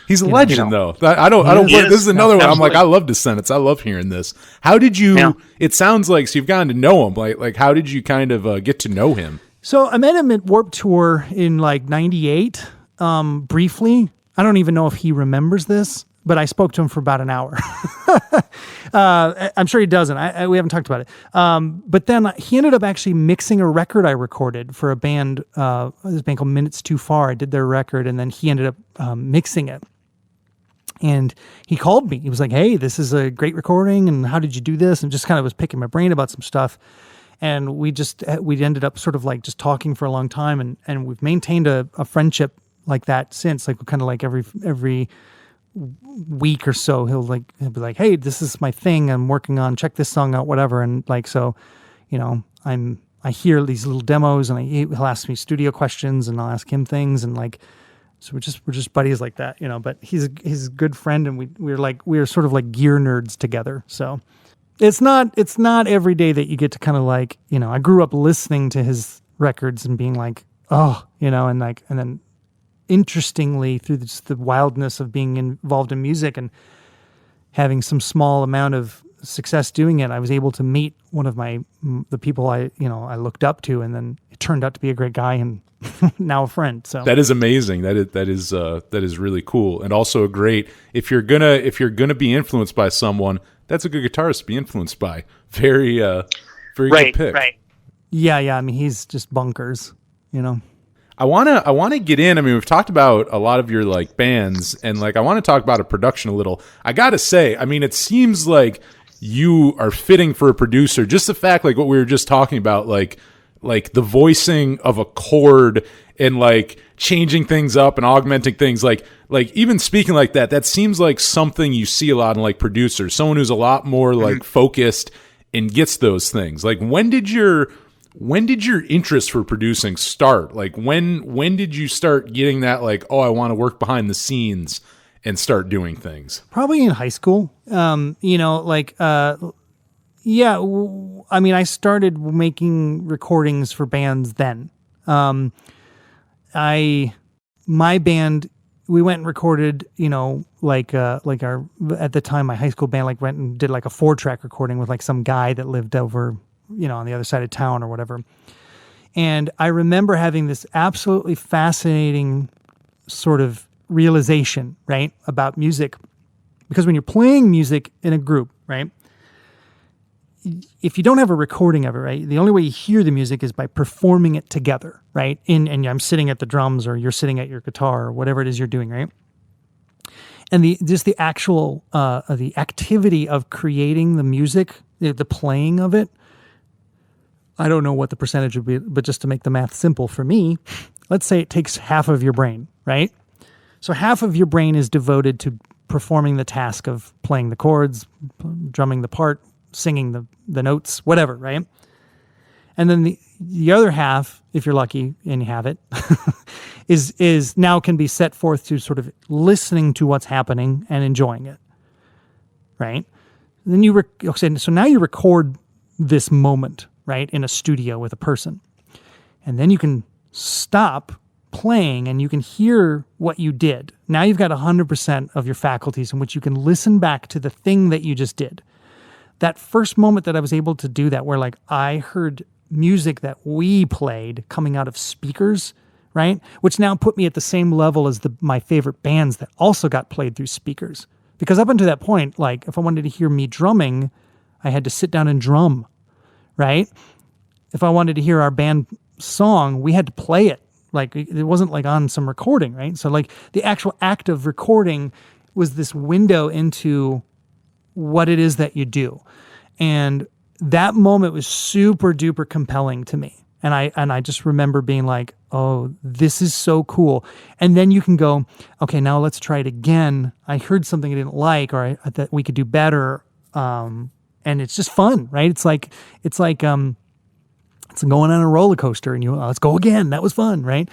He's a legend, though. I don't. This is another one. I'm like, I love Descendants. I love hearing this. How did you? Yeah. It sounds like so you've gotten to know him. Like how did you kind of get to know him? So I met him at Warped Tour in like '98, briefly. I don't even know if he remembers this, but I spoke to him for about an hour. I'm sure he doesn't. We haven't talked about it. But then he ended up actually mixing a record I recorded for a band, this band called Minutes Too Far. I did their record, and then he ended up mixing it. And he called me. He was like, "Hey, this is a great recording, and how did you do this?" And just kind of was picking my brain about some stuff. And we ended up sort of like just talking for a long time, and we've maintained a friendship like that since. Like kind of like every week or so he'll be like, "Hey, this is my thing I'm working on, check this song out," whatever. And like, so I hear these little demos, and he'll ask me studio questions, and I'll ask him things, and like, so we're just buddies like that, but he's a good friend, and we're sort of like gear nerds together. So it's not every day that you get to kind of like, I grew up listening to his records and being like, oh, and then interestingly, through just the wildness of being involved in music and having some small amount of success doing it, I was able to meet one of the people I looked up to, and then it turned out to be a great guy and now a friend. So that is amazing. That is really cool, and also a great if you're gonna be influenced by someone, that's a good guitarist to be influenced by. Very good pick. Right. Yeah. I mean, he's just bunkers. I wanna get in. I mean, we've talked about a lot of your like bands, and like I want to talk about a production a little. I gotta say, I mean, it seems like you are fitting for a producer. Just the fact, like what we were just talking about, like the voicing of a chord and like changing things up and augmenting things, like even speaking like that. That seems like something you see a lot in like producers. Someone who's a lot more like focused and gets those things. Like when did your interest for producing start? Like when did you start getting that like, oh, I want to work behind the scenes and start doing things? Probably in high school. I mean, I started making recordings for bands then. My band, we went and recorded, our, at the time, my high school band went and did like a 4-track recording with like some guy that lived over, on the other side of town or whatever. And I remember having this absolutely fascinating sort of realization, right, about music. Because when you're playing music in a group, right, if you don't have a recording of it, right, the only way you hear the music is by performing it together, right? And I'm sitting at the drums, or you're sitting at your guitar, or whatever it is you're doing, right? And the actual the activity of creating the music, the playing of it, I don't know what the percentage would be, but just to make the math simple for me, let's say it takes half of your brain, right? So half of your brain is devoted to performing the task of playing the chords, drumming the part, singing the notes, whatever, right? And then the other half, if you're lucky and you have it, is now can be set forth to sort of listening to what's happening and enjoying it, right? Then so now you record this moment, right, in a studio with a person. And then you can stop playing and you can hear what you did. Now you've got 100% of your faculties in which you can listen back to the thing that you just did. That first moment that I was able to do that, where like I heard music that we played coming out of speakers, right? Which now put me at the same level as my favorite bands that also got played through speakers. Because up until that point, like if I wanted to hear me drumming, I had to sit down and drum, right? If I wanted to hear our band song, we had to play it. Like it wasn't like on some recording, right? So like the actual act of recording was this window into what it is that you do. And that moment was super duper compelling to me. And I just remember being like, oh, this is so cool. And then you can go, okay, now let's try it again. I heard something I didn't like, or that we could do better. And it's just fun, right? It's like it's going on a roller coaster, and let's go again. That was fun, right?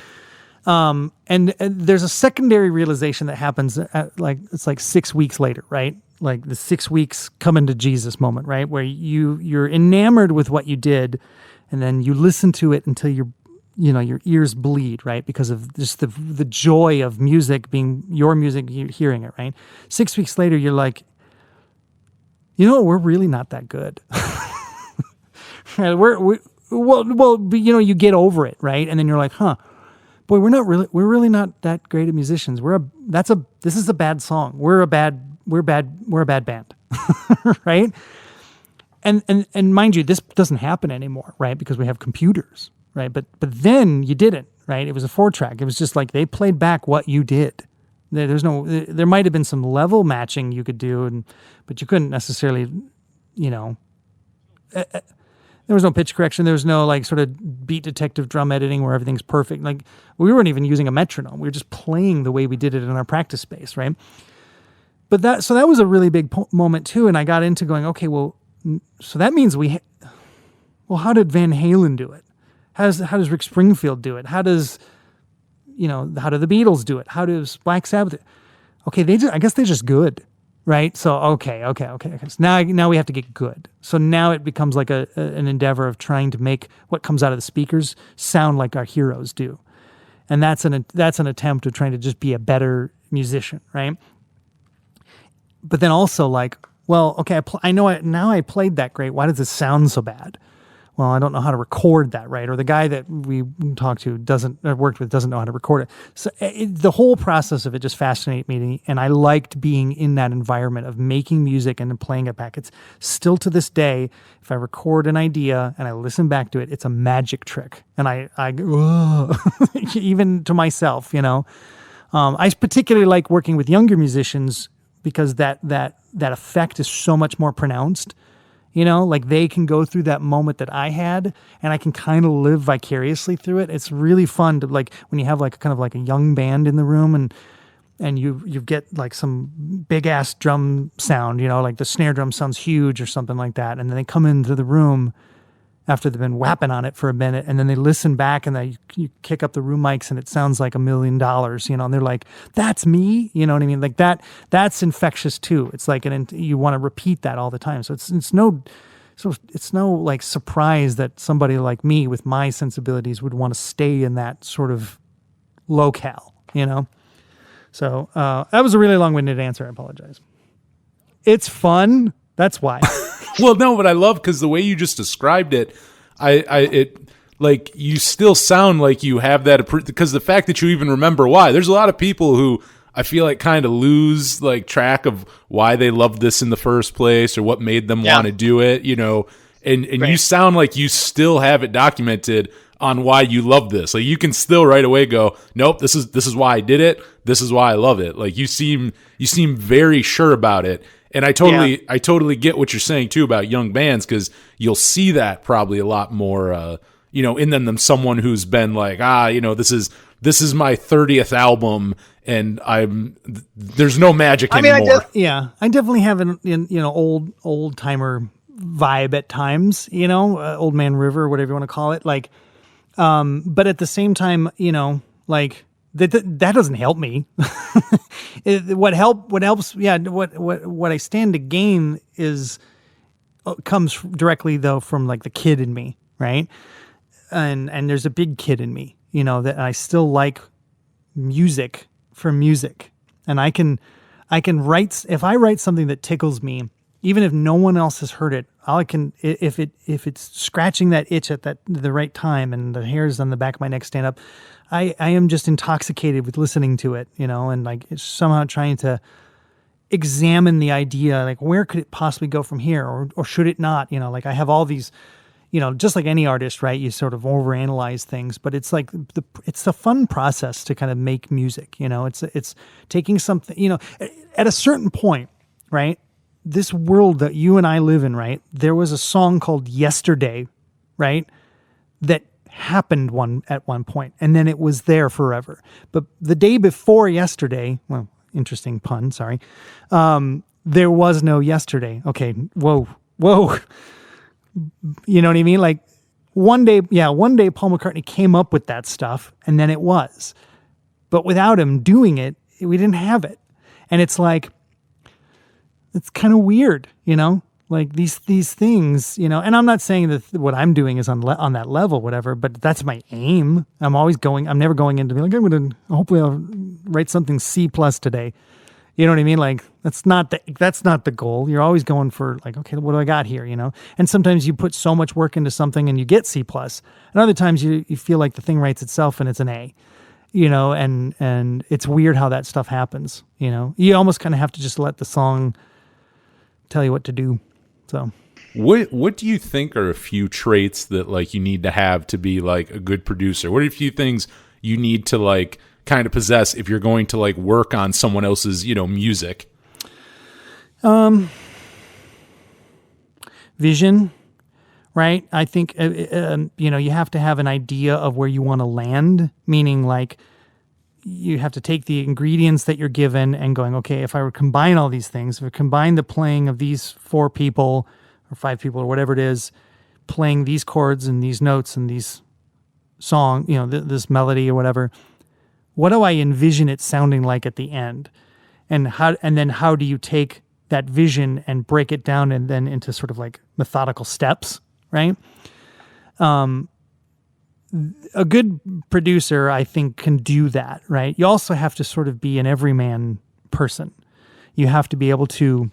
And there's a secondary realization that happens it's like 6 weeks later, right? Like the 6 weeks coming to Jesus moment, right? Where you're enamored with what you did, and then you listen to it until your ears bleed, right? Because of just the joy of music being your music, you're hearing it, right? 6 weeks later, you're like, we're really not that good. Right? But, you get over it, right? And then you're like, boy, we're really not that great at musicians. This is a bad song. We're a bad band, right? And mind you, this doesn't happen anymore, right? Because we have computers, right? But then you didn't, right? It was a 4-track. It was just like they played back what you did. There might have been some level matching you could do, but you couldn't necessarily, there was no pitch correction. There was no like sort of beat detective drum editing where everything's perfect. Like we weren't even using a metronome. We were just playing the way we did it in our practice space, right? But that was a really big moment too. And I got into going, okay, well, so that means how did Van Halen do it? How does Rick Springfield do it? How do the Beatles do it? How does Black Sabbath do it? Okay, I guess they're just good. Right. So, okay. So now we have to get good. So now it becomes like an endeavor of trying to make what comes out of the speakers sound like our heroes do. And that's an attempt of trying to just be a better musician. Right. But then also like, well, okay, now I played that great. Why does it sound so bad? Well, I don't know how to record that, right? Or the guy that we talked to worked with doesn't know how to record it. So the whole process of it just fascinated me, and I liked being in that environment of making music and then playing it back. It's still to this day, if I record an idea and I listen back to it, it's a magic trick. And I even to myself, I particularly like working with younger musicians because that effect is so much more pronounced. Like they can go through that moment that I had, and I can kind of live vicariously through it. It's really fun to like when you have like kind of like a young band in the room, and you get like some big ass drum sound, like the snare drum sounds huge or something like that, and then they come into the room after they've been whapping on it for a minute, and then they listen back and you kick up the room mics and it sounds like $1 million, and they're like, that's me, you know what I mean? Like that's infectious too. It's like, you want to repeat that all the time. So it's no like surprise that somebody like me with my sensibilities would want to stay in that sort of locale, So that was a really long-winded answer. I apologize. It's fun. That's why. Well, no, but I love because the way you just described it, it like you still sound like you have that because the fact that you even remember why. There's a lot of people who I feel like kind of lose like track of why they loved this in the first place or what made them want to do it, and right. You sound like you still have it documented on why you love this. Like you can still right away go, nope, this is why I did it. This is why I love it. Like you seem very sure about it. And I totally get what you're saying too about young bands, because you'll see that probably a lot more, in them than someone who's been like, this is my 30th album, and there's no magic anymore. I definitely have an old timer vibe at times, Old Man River, whatever you want to call it, like, but at the same time, like. That doesn't help me. What I stand to gain comes directly though from like the kid in me, right? And there's a big kid in me, that I still like music for music, and I can write if I write something that tickles me, even if no one else has heard it. If it's scratching that itch at the right time and the hairs on the back of my neck stand up, I am just intoxicated with listening to it, and like it's somehow trying to examine the idea, like where could it possibly go from here, or should it not? Like I have all these, just like any artist, right? You sort of overanalyze things, but it's like it's the fun process to kind of make music. It's taking something, at a certain point, right? This world that you and I live in, right? There was a song called Yesterday, right? That happened at one point, and then it was there forever. But the day before yesterday, well, interesting pun, sorry. The there was no yesterday. Okay, whoa. You know what I mean? Like one day Paul McCartney came up with that stuff, and then it was. But without him doing it, we didn't have it. And it's like, it's kind of weird, like these things, and I'm not saying that what I'm doing is on that level, whatever, but that's my aim. I'm never going into be like, hopefully I'll write something C+ today. You know what I mean? Like that's not the goal. You're always going for like, okay, what do I got here? And sometimes you put so much work into something and you get C+, and other times you feel like the thing writes itself and it's an A. And it's weird how that stuff happens. You almost kind of have to just let the song tell you what to do. So, what do you think are a few traits that like you need to have to be like a good producer? What are a few things you need to like kind of possess if you're going to like work on someone else's, music? Vision. Right. I think, you have to have an idea of where you want to land, meaning like you have to take the ingredients that you're given and going, okay, if I were to combine all these things, if I combine the playing of these 4 people or 5 people or whatever it is, playing these chords and these notes and these song, this melody or whatever, what do I envision it sounding like at the end? And then how do you take that vision and break it down and then into sort of like methodical steps? Right. A good producer, I think, can do that. Right. You also have to sort of be an everyman person. You have to be able to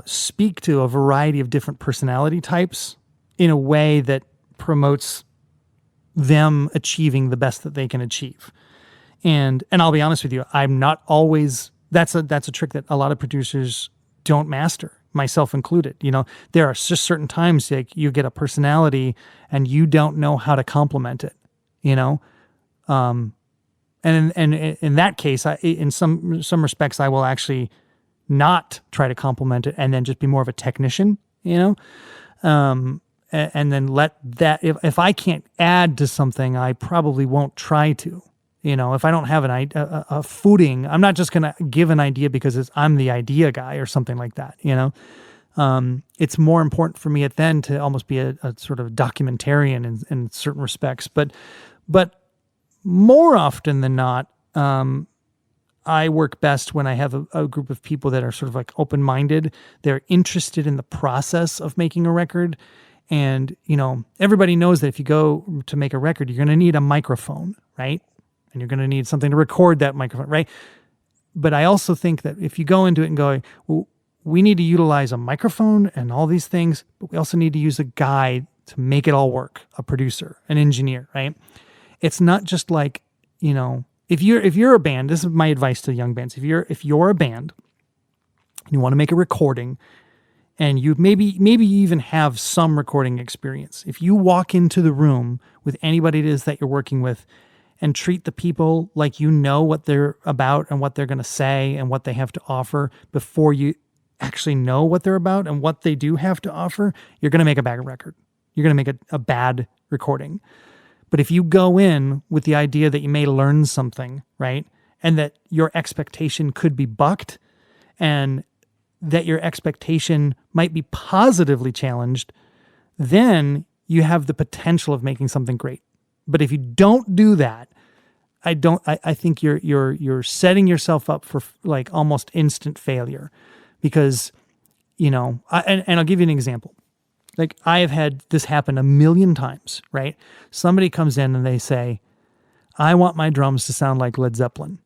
speak to a variety of different personality types in a way that promotes them achieving the best that they can achieve. And I'll be honest with you, I'm not always. That's a trick that a lot of producers don't master, myself included. There are just certain times like you get a personality and you don't know how to complement it, and in that case, in some respects, I will actually not try to complement it and then just be more of a technician, and then let that, if I can't add to something, I probably won't try to. If I don't have a footing, I'm not just going to give an idea because I'm the idea guy or something like that, It's more important for me then to almost be a sort of documentarian in certain respects. But more often than not, I work best when I have a group of people that are sort of like open-minded. They're interested in the process of making a record. And, everybody knows that if you go to make a record, you're going to need a microphone, right? And you're going to need something to record that microphone, right? But I also think that if you go into it and go, well, we need to utilize a microphone and all these things, but we also need to use a guy to make it all work, a producer, an engineer, right? It's not just like, if you're a band, this is my advice to young bands. If you're a band and you want to make a recording and you maybe you even have some recording experience, if you walk into the room with anybody it is that you're working with and treat the people like what they're about and what they're going to say and what they have to offer before you actually know what they're about and what they do have to offer, you're going to make a bad record. You're going to make a bad recording. But if you go in with the idea that you may learn something, right, and that your expectation could be bucked and that your expectation might be positively challenged, then you have the potential of making something great. But if you don't do that, I think you're setting yourself up for like almost instant failure, because, and I'll give you an example. Like I have had this happen a million times, right? Somebody comes in and they say, I want my drums to sound like Led Zeppelin,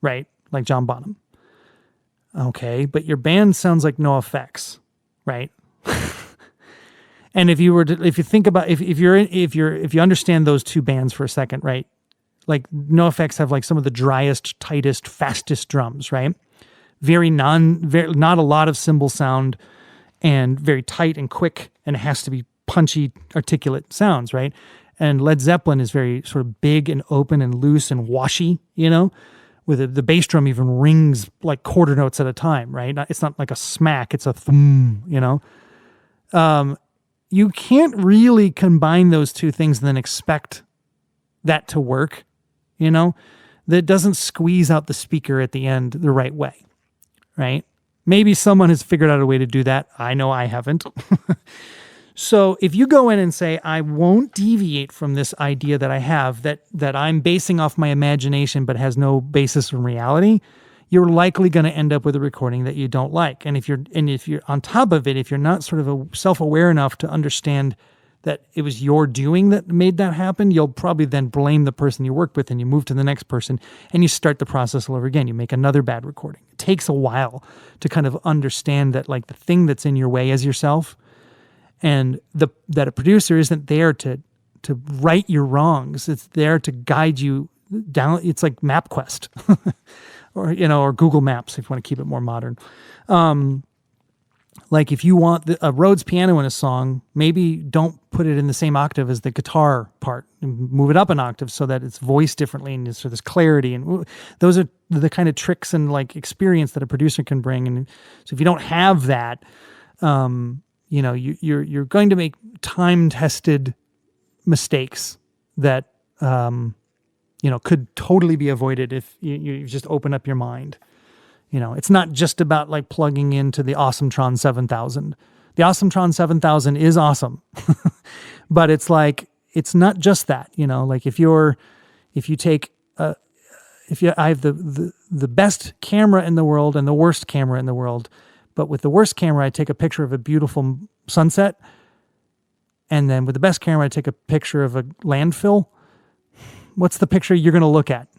right? Like John Bonham. Okay, but your band sounds like NoFX, right? And if you understand those two bands for a second, right? Like NoFX have like some of the driest, tightest, fastest drums, right? Not a lot of cymbal sound, and very tight and quick, and it has to be punchy, articulate sounds, right? And Led Zeppelin is very sort of big and open and loose and washy, with the bass drum even rings like quarter notes at a time, right? It's not like a smack, it's a thum, you can't really combine those two things and then expect that to work, that doesn't squeeze out the speaker at the end the right way, right? Maybe someone has figured out a way to do that. I know I haven't. So if you go in and say, I won't deviate from this idea that I have, that I'm basing off my imagination but has no basis in reality, you're likely going to end up with a recording that you don't like. And if you're on top of it, if you're not sort of self-aware enough to understand that it was your doing that made that happen, you'll probably then blame the person you worked with, and you move to the next person and you start the process all over again. You make another bad recording. It takes a while to kind of understand that, like, the thing that's in your way is yourself, and that a producer isn't there to right your wrongs. It's there to guide you down. It's like MapQuest or Google Maps, if you want to keep it more modern. Like if you want a Rhodes piano in a song, maybe don't put it in the same octave as the guitar part. Move it up an octave so that it's voiced differently and so there's clarity. And those are the kind of tricks and like experience that a producer can bring. And so if you don't have that, you're going to make time-tested mistakes that could totally be avoided if you just open up your mind. It's not just about like plugging into the Awesometron 7000. The Awesometron 7000 is awesome, but it's like, it's not just that, like if you have the best camera in the world and the worst camera in the world, but with the worst camera, I take a picture of a beautiful sunset. And then with the best camera, I take a picture of a landfill. What's the picture you're going to look at?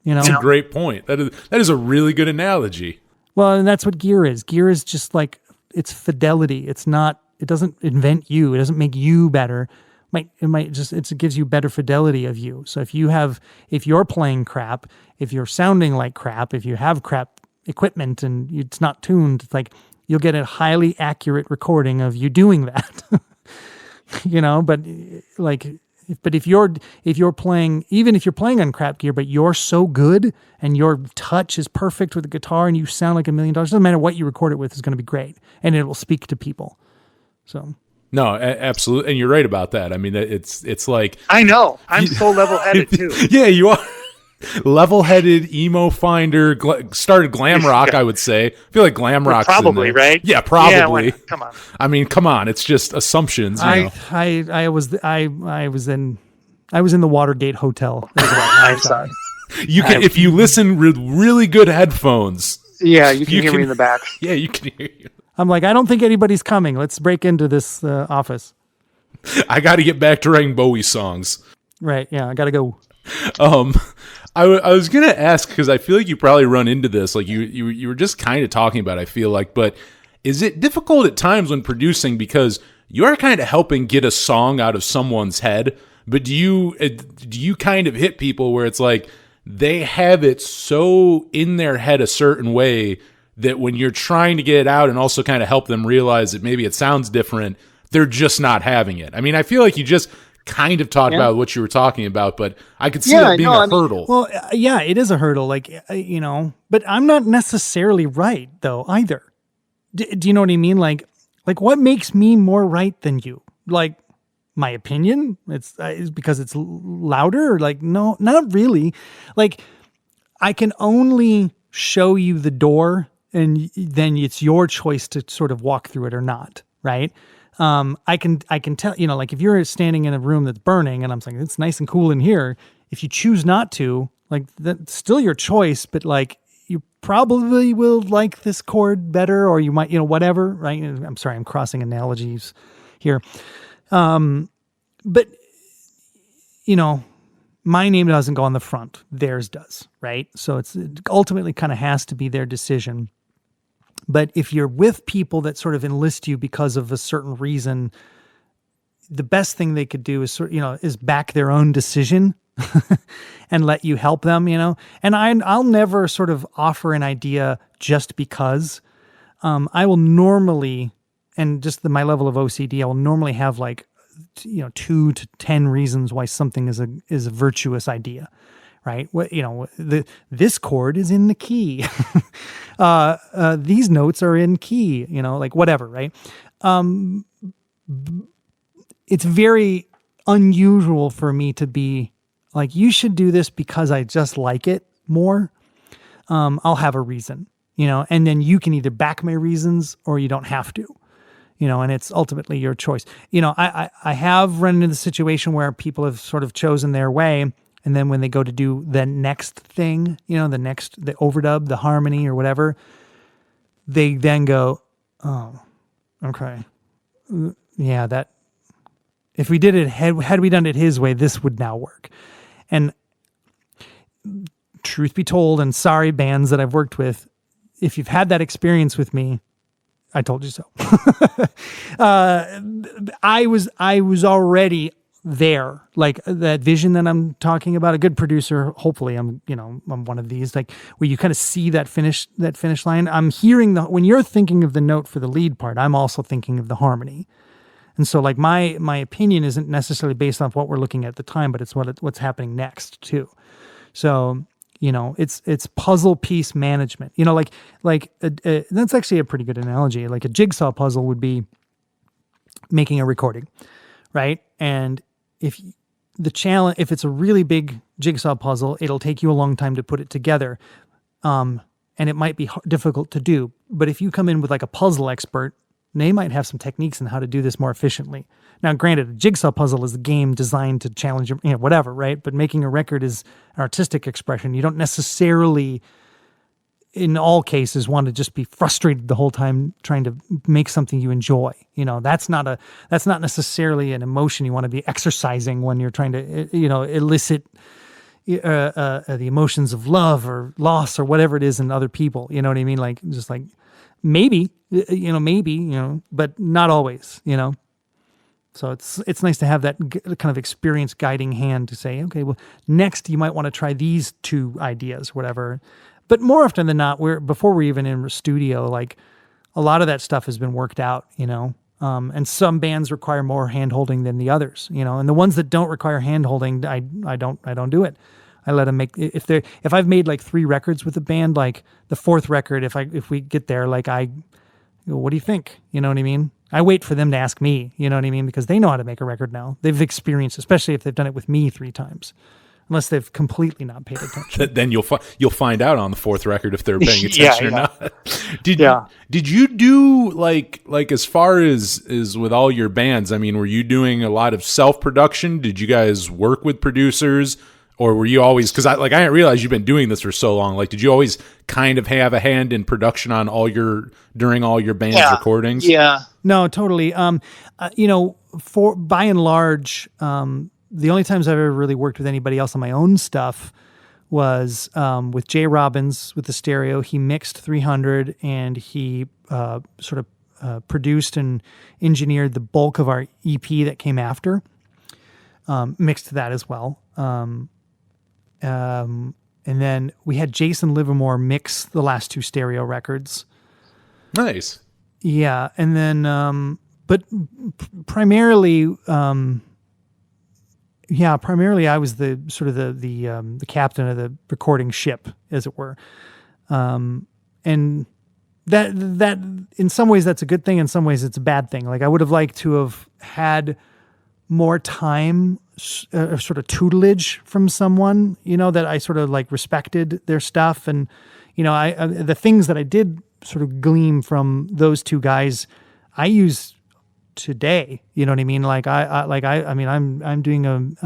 That's a great point. That is a really good analogy. Well, and that's what gear is. Gear is just like, it's fidelity. It doesn't invent you. It doesn't make you better. It gives you better fidelity of you. So if you're playing crap, if you're sounding like crap, if you have crap equipment and it's not tuned, it's like you'll get a highly accurate recording of you doing that. But if you're playing, even if you're playing on crap gear, but you're so good and your touch is perfect with the guitar and you sound like $1 million, doesn't matter what you record it with, is going to be great and it will speak to people. So. No, absolutely, and you're right about that. I mean, it's like, I know I'm so level-headed too. Yeah, you are. Level-headed emo finder, started glam rock. I would say. I feel like glam rock probably right. Yeah, probably. Yeah, come on. I mean, come on. It's just assumptions. I was in the Watergate Hotel. I'm sorry. If you listen with really good headphones. Yeah, you can hear me in the back. Yeah, you can hear you. I'm like, I don't think anybody's coming. Let's break into this office. I got to get back to writing Bowie songs. Right. Yeah, I got to go. I was gonna ask, because I feel like you probably run into this, like you were just kind of talking about, I feel like, but is it difficult at times when producing, because you are kind of helping get a song out of someone's head, but do you kind of hit people where it's like they have it so in their head a certain way that when you're trying to get it out and also kind of help them realize that maybe it sounds different, they're just not having it? I mean, I feel like you just kind of talked about what you were talking about, but I could see that being a hurdle. Well, yeah, it is a hurdle, like, but I'm not necessarily right though either. Do you know what I mean? Like what makes me more right than you? Like my opinion? It's because it's louder? Like, no, not really. Like I can only show you the door, and then it's your choice to sort of walk through it or not, right? I can tell, like if you're standing in a room that's burning and I'm saying it's nice and cool in here, if you choose not to, like that's still your choice, but like you probably will like this chord better, or you might, whatever, right? I'm sorry, I'm crossing analogies here. But my name doesn't go on the front, theirs does, right? So it ultimately kind of has to be their decision. But if you're with people that sort of enlist you because of a certain reason, the best thing they could do is is back their own decision and let you help them, And I'll never sort of offer an idea just because. I will normally, and just my level of OCD, I will normally have like 2 to 10 reasons why something is a virtuous idea. Right? This chord is in the key. These notes are in key, like whatever, right? It's very unusual for me to be like, you should do this because I just like it more, I'll have a reason, and then you can either back my reasons or you don't have to, and it's ultimately your choice. I have run into the situation where people have sort of chosen their way. And then when they go to do the next thing, the overdub, the harmony or whatever, they then go, oh, okay. Yeah, that, if we did it, had we done it his way, this would now work. And truth be told, and sorry, bands that I've worked with, if you've had that experience with me, I told you so. I was already there, like that vision that I'm talking about. A good producer, hopefully I'm one of these, like where you kind of see that finish line. I'm hearing when you're thinking of the note for the lead part, I'm also thinking of the harmony. And so like my opinion isn't necessarily based off what we're looking at the time, but it's what's happening next too. So, it's puzzle piece management, that's actually a pretty good analogy. Like a jigsaw puzzle would be making a recording, right? And if it's a really big jigsaw puzzle, it'll take you a long time to put it together. And it might be difficult to do, but if you come in with like a puzzle expert, they might have some techniques on how to do this more efficiently. Now, granted, a jigsaw puzzle is a game designed to challenge your, whatever, right? But making a record is an artistic expression. You don't necessarily, in all cases, want to just be frustrated the whole time trying to make something you enjoy. That's not necessarily an emotion you want to be exercising when you're trying to, elicit the emotions of love or loss or whatever it is in other people. You know what I mean? Like, just like, maybe, but not always, So it's nice to have that kind of experience guiding hand to say, okay, well, next you might want to try these two ideas, whatever. But more often than not, before we're even in the studio, like a lot of that stuff has been worked out, and some bands require more hand-holding than the others, and the ones that don't require hand-holding, I don't do it. I let them make, if I've made like 3 records with a band, like the 4th record, if we get there, like what do you think? You know what I mean? I wait for them to ask me, you know what I mean? Because they know how to make a record now. They've experienced, especially if they've done it with me 3 times, unless they've completely not paid attention. Then you'll find out on the 4th record if they're paying attention or not. Did you do like as far as with all your bands? I mean, were you doing a lot of self-production? Did you guys work with producers? Or were you always, because I didn't realize you've been doing this for so long. Like, did you always kind of have a hand in production on during all your band's recordings? Yeah. No, totally. For by and large, the only times I've ever really worked with anybody else on my own stuff was with Jay Robbins with the stereo. He mixed 300 and he sort of produced and engineered the bulk of our EP that came after. Mixed that as well. And then we had Jason Livermore mix the last 2 stereo records. Nice. Yeah. And then, but primarily, primarily I was the sort of the captain of the recording ship, as it were. And that in some ways that's a good thing. In some ways it's a bad thing. Like I would have liked to have had more time, sort of tutelage from someone, that I sort of like respected their stuff. And, I the things that I did sort of glean from those 2 guys, I use today, you know what I mean? Like I'm doing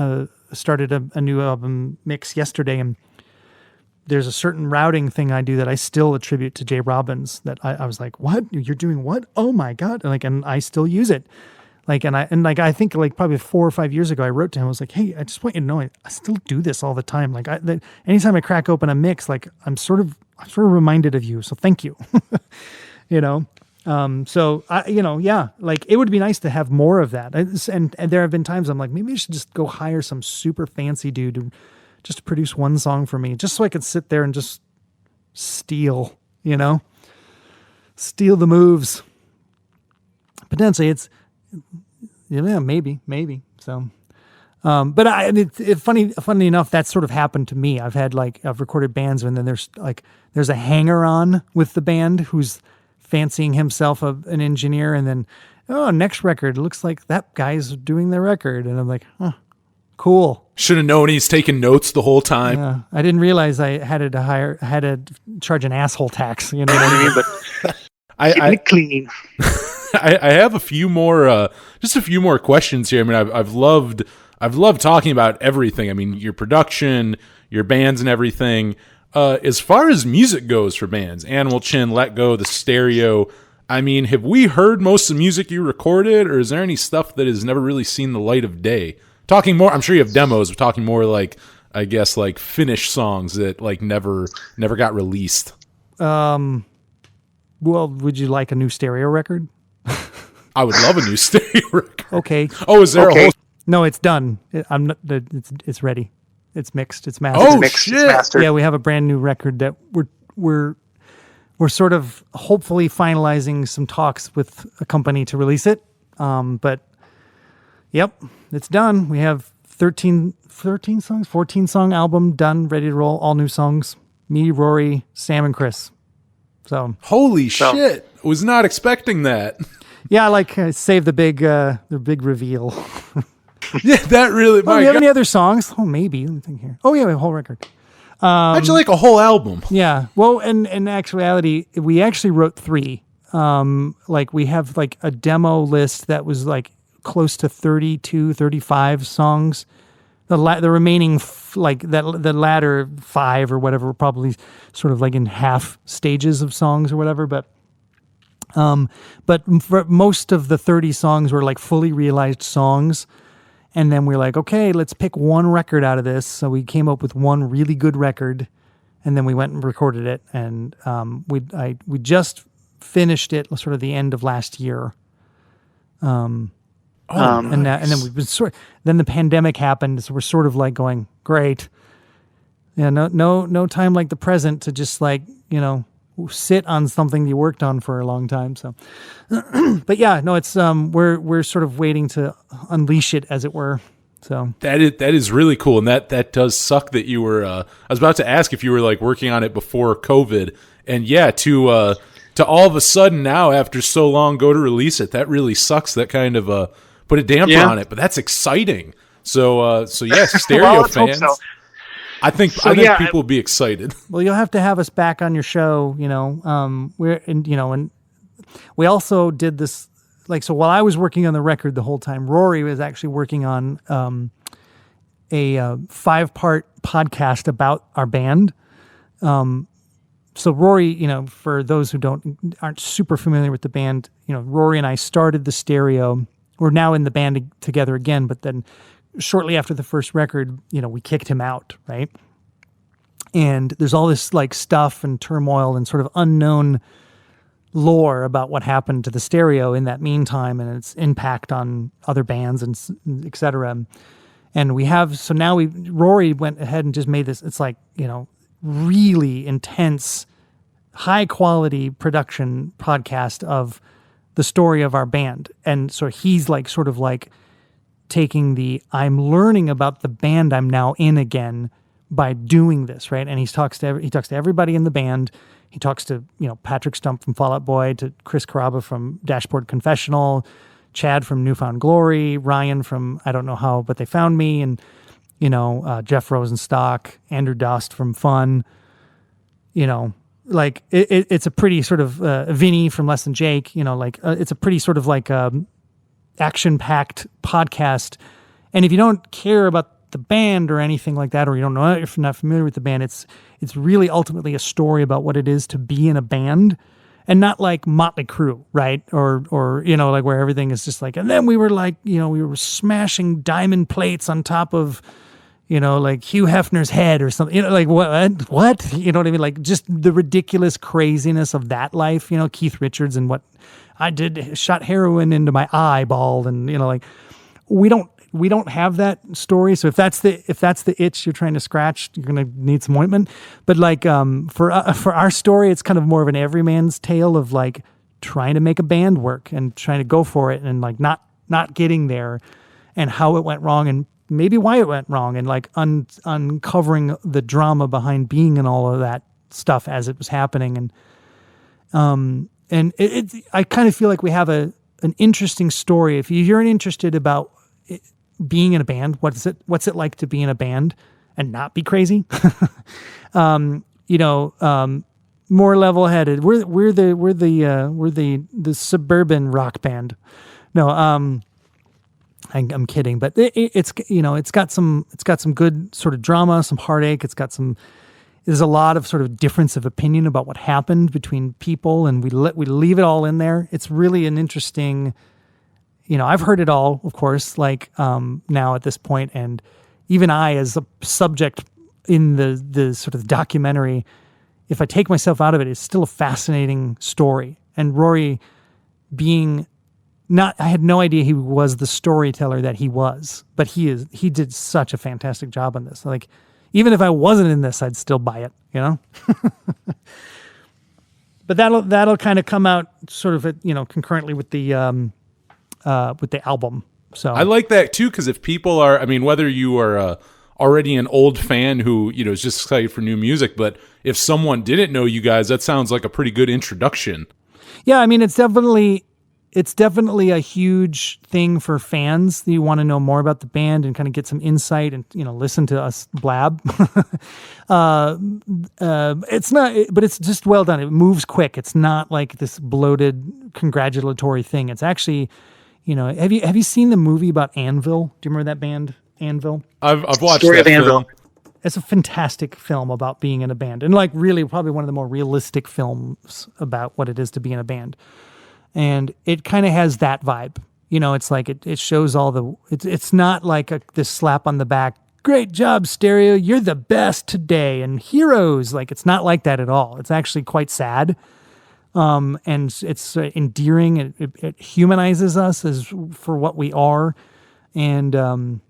started a new album mix yesterday, and there's a certain routing thing I do that I still attribute to Jay Robbins that I was like, what? You're doing what? Oh my God. And I still use it. I think like probably 4 or 5 years ago, I wrote to him. I was like, "Hey, I just want you to know, I still do this all the time. Like, anytime I crack open a mix, like I'm sort of reminded of you. So thank you." So I, like it would be nice to have more of that. And there have been times I'm like, maybe I should just go hire some super fancy dude to produce one song for me, just so I could sit there and just steal the moves. Potentially, maybe. So, but funny enough, that's sort of happened to me. I've recorded bands and then there's a hanger on with the band who's fancying himself an engineer, and then, next record, looks like that guy's doing the record. And I'm like, Cool. Should have known he's taking notes the whole time. Yeah, I didn't realize I had to charge an asshole tax. You know what I mean? But I keeping it clean. I have a few more, just a few more questions here. I mean, I've loved talking about everything. I mean, your production, your bands, and everything. As far as music goes for bands, Animal Chin, Let Go, The Stereo. I mean, have we heard most of the music you recorded, or is there any stuff that has never really seen the light of day? Talking more, I'm sure you have demos. We're talking more like, I guess, like finished songs that like never got released. Well, would you like a new stereo record? I would love a new stereo record. Okay. Oh, is there a whole? No, it's done. I'm not. It's ready. It's mixed. It's mastered. Oh Mixed, shit! it's mastered. Yeah, we have a brand new record that we're sort of hopefully finalizing some talks with a company to release it. But yep, it's done. We have 13 songs, 14 song album done, ready to roll, all new songs. Me, Rory, Sam, and Chris. So Holy shit! Was not expecting that. yeah, I save the big reveal. Yeah, that really. Oh, do you have any other songs? Oh, maybe. Let me think here. Oh, yeah, we have a whole record. Actually, like a whole album. Yeah. Well, and in actuality, we actually wrote 3. We have like a demo list that was like close to 32, 35 songs. The remaining the latter 5 or whatever were probably sort of like in half stages of songs or whatever. But for most of the 30 songs were like fully realized songs. And then we're like, okay, let's pick one record out of this. So we came up with one really good record, and then we went and recorded it. And we just finished it sort of the end of last year. And then we've been then the pandemic happened, so we're sort of like going, great. Yeah, no time like the present to just like, sit on something you worked on for a long time. So, but yeah, no, it's we're sort of waiting to unleash it, as it were. So that is really cool, and that does suck that you were. I was about to ask if you were like working on it before COVID, and yeah, to all of a sudden now after so long go to release it. That really sucks. That kind of put a damper on it, but that's exciting. So yes, stereo well, let's hope fans. so. I think people will be excited. Well, you'll have to have us back on your show. And we also did this. So while I was working on the record the whole time, Rory was actually working on a 5-part podcast about our band. So Rory, for those who aren't super familiar with the band, Rory and I started the Stereo. We're now in the band together again, but then shortly after the first record, we kicked him out, right? And there's all this like stuff and turmoil and sort of unknown lore about what happened to the Stereo in that meantime and its impact on other bands and et cetera. And Rory went ahead and just made this, it's like, really intense, high quality production podcast of the story of our band. And so he's like, sort of like taking I'm learning about the band I'm now in again by doing this, right? And he talks to everybody in the band. He talks to, Patrick Stump from Fall Out Boy, to Chris Caraba from Dashboard Confessional, Chad from Newfound Glory, Ryan from I Don't Know How, But They Found Me, and, Jeff Rosenstock, Andrew Dost from Fun, it's a pretty sort of, Vinny from Less Than Jake, it's a pretty sort of like, action-packed podcast. And if you don't care about the band or anything like that, or you don't know, if you're not familiar with the band, it's really ultimately a story about what it is to be in a band, and not like Motley Crue, right? Or like where everything is just like, and then we were like, we were smashing diamond plates on top of, like Hugh Hefner's head or something, like what? You know what I mean? Like just the ridiculous craziness of that life, Keith Richards and what I did, shot heroin into my eyeball, and like we don't have that story. So if that's the itch you're trying to scratch, you're gonna need some ointment. But like for our story, it's kind of more of an everyman's tale of like trying to make a band work and trying to go for it, and like not getting there, and how it went wrong, and maybe why it went wrong, and like uncovering the drama behind being in all of that stuff as it was happening. And I kind of feel like we have an interesting story. If you're interested about being in a band. What's it like to be in a band and not be crazy? More level-headed. We're the suburban rock band. No, I'm kidding, but it's got some good sort of drama, some heartache. There's a lot of sort of difference of opinion about what happened between people, and we leave it all in there. It's really an interesting, I've heard it all, of course, now at this point, and even I, as a subject in the sort of documentary, if I take myself out of it, it's still a fascinating story. And Rory being I had no idea he was the storyteller that he was, but he did such a fantastic job on this. Like, even if I wasn't in this, I'd still buy it, But that'll kind of come out sort of concurrently with the album. So I like that too, because if people are, whether you are already an old fan who is just excited for new music, but if someone didn't know you guys, that sounds like a pretty good introduction. Yeah, it's definitely a huge thing for fans that you want to know more about the band and kind of get some insight and listen to us blab. It's not, but it's just well done. It moves quick. It's not like this bloated congratulatory thing. It's actually, have you seen the movie about Anvil? Do you remember that band, Anvil? I've watched Story that of Anvil. film. It's a fantastic film about being in a band, and really probably one of the more realistic films about what it is to be in a band. And it kind of has that vibe. It's like it shows all the. It's not like this slap on the back. Great job, Stereo. You're the best today, and heroes. Like, it's not like that at all. It's actually quite sad, and it's endearing. It humanizes us as for what we are, and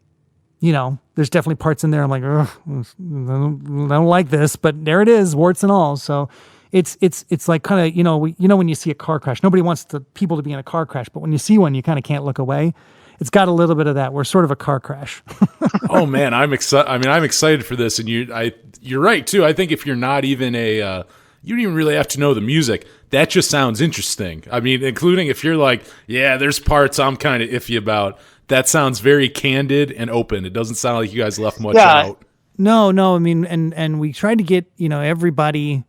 there's definitely parts in there I'm like, ugh, I don't like this, but there it is, warts and all. So. It's like kind of, when you see a car crash, nobody wants the people to be in a car crash, but when you see one, you kind of can't look away. It's got a little bit of that. We're sort of a car crash. Oh man, I'm excited. I'm excited for this, and you're right too. I think if you're not even you don't even really have to know the music. That just sounds interesting. Including if you're like, yeah, there's parts I'm kind of iffy about. That sounds very candid and open. It doesn't sound like you guys left much out. No. And we tried to get, everybody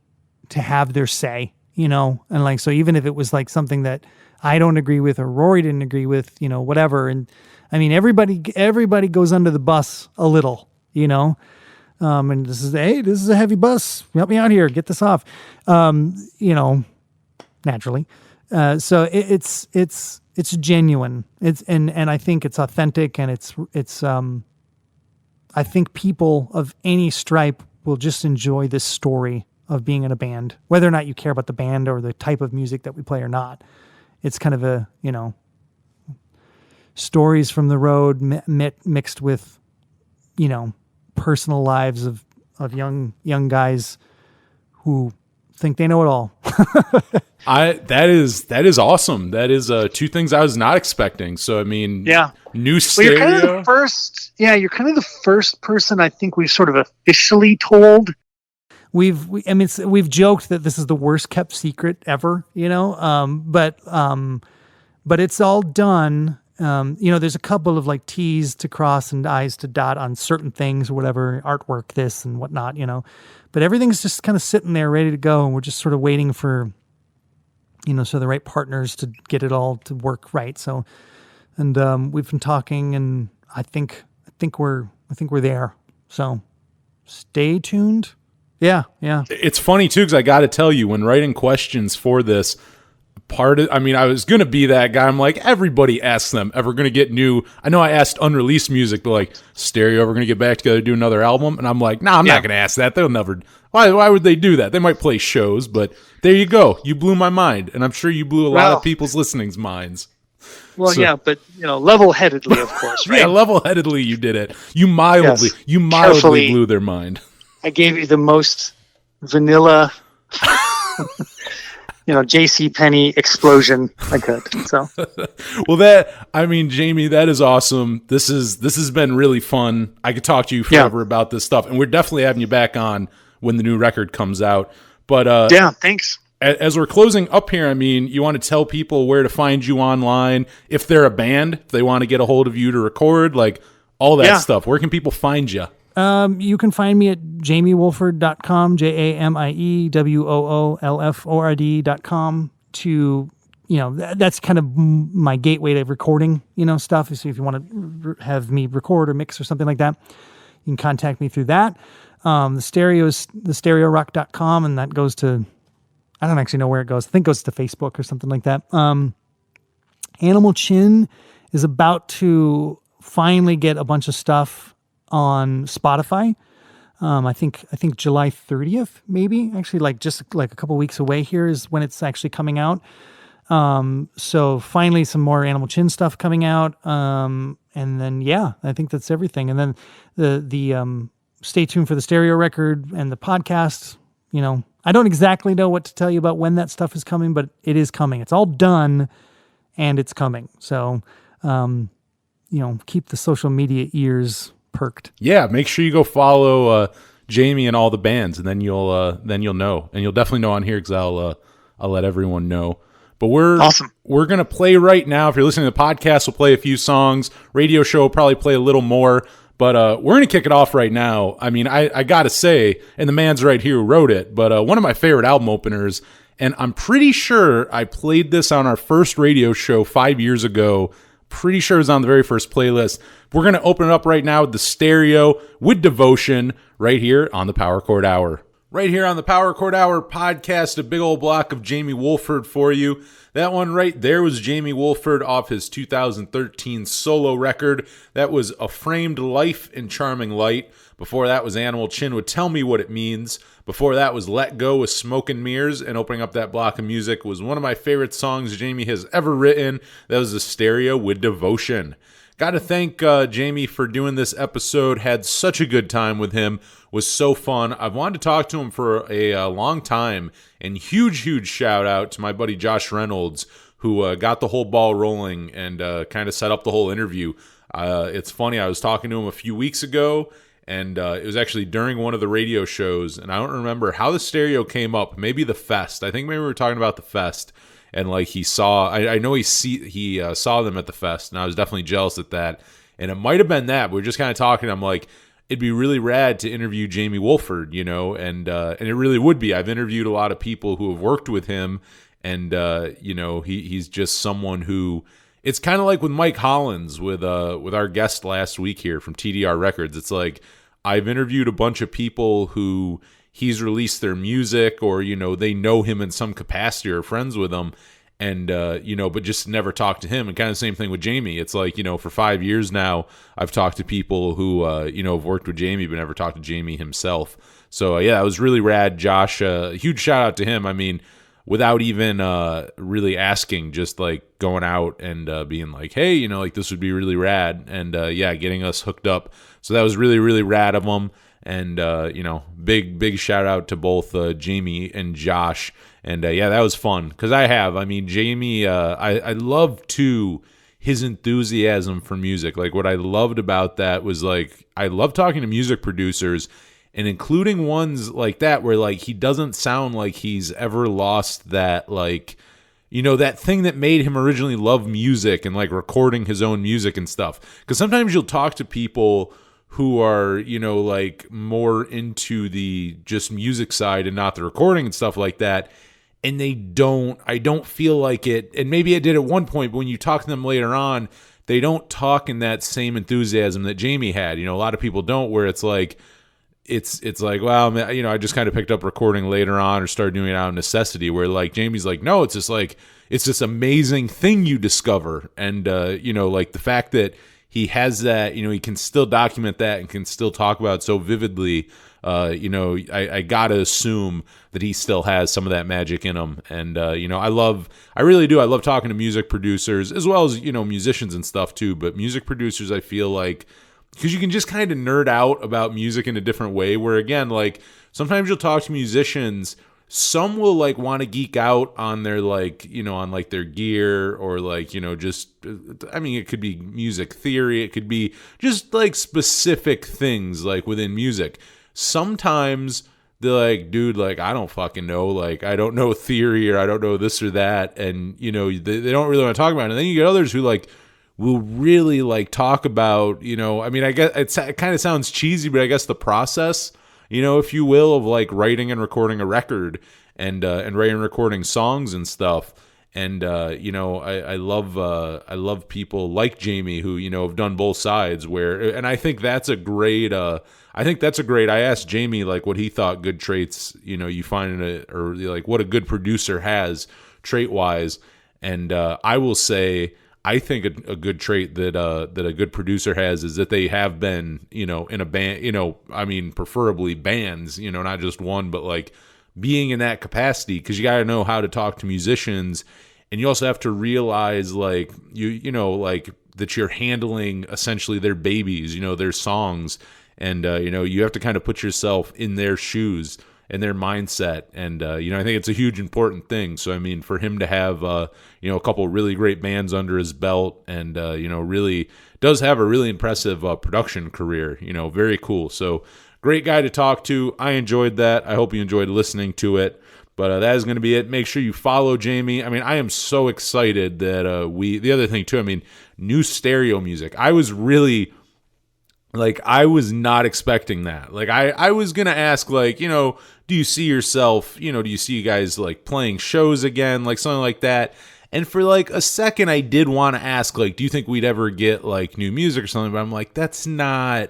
to have their say, and so even if it was like something that I don't agree with or Rory didn't agree with, whatever. And everybody goes under the bus a little, and this is a heavy bus. Help me out here. Get this off. Naturally. So it's genuine. And I think it's authentic, and it's I think people of any stripe will just enjoy this story of being in a band, whether or not you care about the band or the type of music that we play or not. It's kind of a, stories from the road mixed with, personal lives of young guys who think they know it all. That is awesome. That is two things I was not expecting. So Yeah. New stereo. Well, you're kind of the first. Yeah, you're kind of the first person I think we've sort of officially told. We've joked that this is the worst kept secret ever, but it's all done. There's a couple of like T's to cross and I's to dot on certain things or whatever, artwork, this and whatnot, but everything's just kind of sitting there ready to go. And we're just sort of waiting for, so the right partners to get it all to work right. So, and we've been talking, and I think we're there. So stay tuned. Yeah. It's funny too, because I got to tell you, when writing questions for this, I was going to be that guy. I'm like, everybody asks them, ever going to get new? I know I asked unreleased music, but like, Stereo ever going to get back together, do another album? And I'm like, nah, I'm not going to ask that. They'll never. Why would they do that? They might play shows, but there you go. You blew my mind, and I'm sure you blew a lot of people's listening's minds. Well, yeah, but level-headedly, of course, right? Yeah, level-headedly, you did it. You mildly Carefully. blew their mind. I gave you the most vanilla, J.C. Penney explosion I could. So, well, Jamie, that is awesome. This has been really fun. I could talk to you forever about this stuff, and we're definitely having you back on when the new record comes out. But yeah, thanks. As we're closing up here, you want to tell people where to find you online, if they're a band, if they want to get a hold of you to record, like, all that Yeah. stuff. Where can people find you? You can find me at jamiewoolford.com, JamieWoolford.com to, that's kind of my gateway to recording, stuff. So if you want to have me record or mix or something like that, you can contact me through that. The stereo is thestereorock.com, and that goes to, I don't actually know where it goes. I think it goes to Facebook or something like that. Animal Chin is about to finally get a bunch of stuff on Spotify. I think July 30th, maybe, actually, just a couple weeks away here is when it's actually coming out. So finally some more Animal Chin stuff coming out. And then, I think that's everything. And then the stay tuned for the stereo record and the podcast. I don't exactly know what to tell you about when that stuff is coming, but it is coming. It's all done and it's coming. So, keep the social media ears perked. Yeah, make sure you go follow Jamie and all the bands, and then you'll know, and you'll definitely know on here because I'll let everyone know. But we're gonna play right now. If you're listening to the podcast, we'll play a few songs. Radio show will probably play a little more, but we're gonna kick it off right now. I mean, I gotta say, and the man's right here who wrote it, but one of my favorite album openers, and I'm pretty sure I played this on our first radio show 5 years ago. Pretty sure it was on the very first playlist. We're going to open it up right now with the stereo with Devotion right here on the Power Chord Hour. Right here on the Power Chord Hour podcast, a big old block of Jamie Woolford for you. That one right there was Jamie Woolford off his 2013 solo record. That was A Framed Life in Charming Light. Before that was Animal Chin with Tell Me What It Means. Before that was Let Go with Smoke and Mirrors. And opening up that block of music was one of my favorite songs Jamie has ever written. That was the stereo with Devotion. Got to thank Jamie for doing this episode. Had such a good time with him. Was so fun. I've wanted to talk to him for a long time. And huge shout out to my buddy Josh Reynolds, who got the whole ball rolling and kind of set up the whole interview. It's funny, I was talking to him a few weeks ago, and it was actually during one of the radio shows, and I don't remember how the stereo came up. Maybe the Fest. I think maybe we were talking about the Fest. And he saw, I know he saw them at the Fest, and I was definitely jealous at that. And it might have been that. We were just kind of talking. I'm like, it'd be really rad to interview Jamie Woolford, and it really would be. I've interviewed a lot of people who have worked with him, and he's just someone who. It's kind of like with Mike Hollins with our guest last week here from TDR Records. It's like I've interviewed a bunch of people who he's released their music, or they know him in some capacity or friends with him, and but just never talked to him. And kind of the same thing with Jamie. It's like for 5 years now, I've talked to people who have worked with Jamie but never talked to Jamie himself. So that was really rad. Josh, huge shout out to him. I mean, without even really asking, just like going out and being like, hey, this would be really rad, and getting us hooked up. So that was really, really rad of them. And big shout out to both Jamie and Josh. And that was fun because Jamie, I love too his enthusiasm for music. Like what I loved about that was like I love talking to music producers, and including ones like that where like he doesn't sound like he's ever lost that that thing that made him originally love music and like recording his own music and stuff. Because sometimes you'll talk to people who are like more into the just music side and not the recording and stuff like that, and I don't feel like it, and maybe it did at one point, but when you talk to them later on, they don't talk in that same enthusiasm that Jamie had. A lot of people don't, where it's like it's like, well, I just kind of picked up recording later on or started doing it out of necessity, where like Jamie's like, no, it's just like it's this amazing thing you discover. And like the fact that he has that, he can still document that and can still talk about it so vividly. I gotta assume that he still has some of that magic in him. And, I really do. I love talking to music producers as well as, musicians and stuff too. But music producers, I feel like, because you can just kind of nerd out about music in a different way, where again, like sometimes you'll talk to musicians, some will like want to geek out on their like, on like their gear, or like, just, it could be music theory. It could be just like specific things like within music. Sometimes they're like, dude, like, I don't fucking know. Like, I don't know theory, or I don't know this or that. And, they don't really want to talk about it. And then you get others who like will really like talk about, I mean, I guess it kind of sounds cheesy, but I guess the process, if you will, of like writing and recording a record and writing and recording songs and stuff. And I love people like Jamie who have done both sides. And I think that's a great. I asked Jamie like what he thought good traits you find in it, or like what a good producer has trait wise. And I will say, I think a good trait that a good producer has is that they have been, in a band, I mean, preferably bands, not just one, but like being in that capacity, because you got to know how to talk to musicians, and you also have to realize like like that you're handling essentially their babies, their songs, and you have to kind of put yourself in their shoes and their mindset. And, I think it's a huge important thing. So, I mean, for him to have, a couple of really great bands under his belt and, really does have a really impressive production career, very cool. So great guy to talk to. I enjoyed that. I hope you enjoyed listening to it. But that is going to be it. Make sure you follow Jamie. I mean, I am so excited that the other thing too, I mean, new stereo music. I was really... like, I was not expecting that. Like, I was going to ask, like, do you see yourself, do you see you guys, like, playing shows again, like, something like that? And for, like, a second, I did want to ask, like, do you think we'd ever get, like, new music or something? But I'm like, that's not...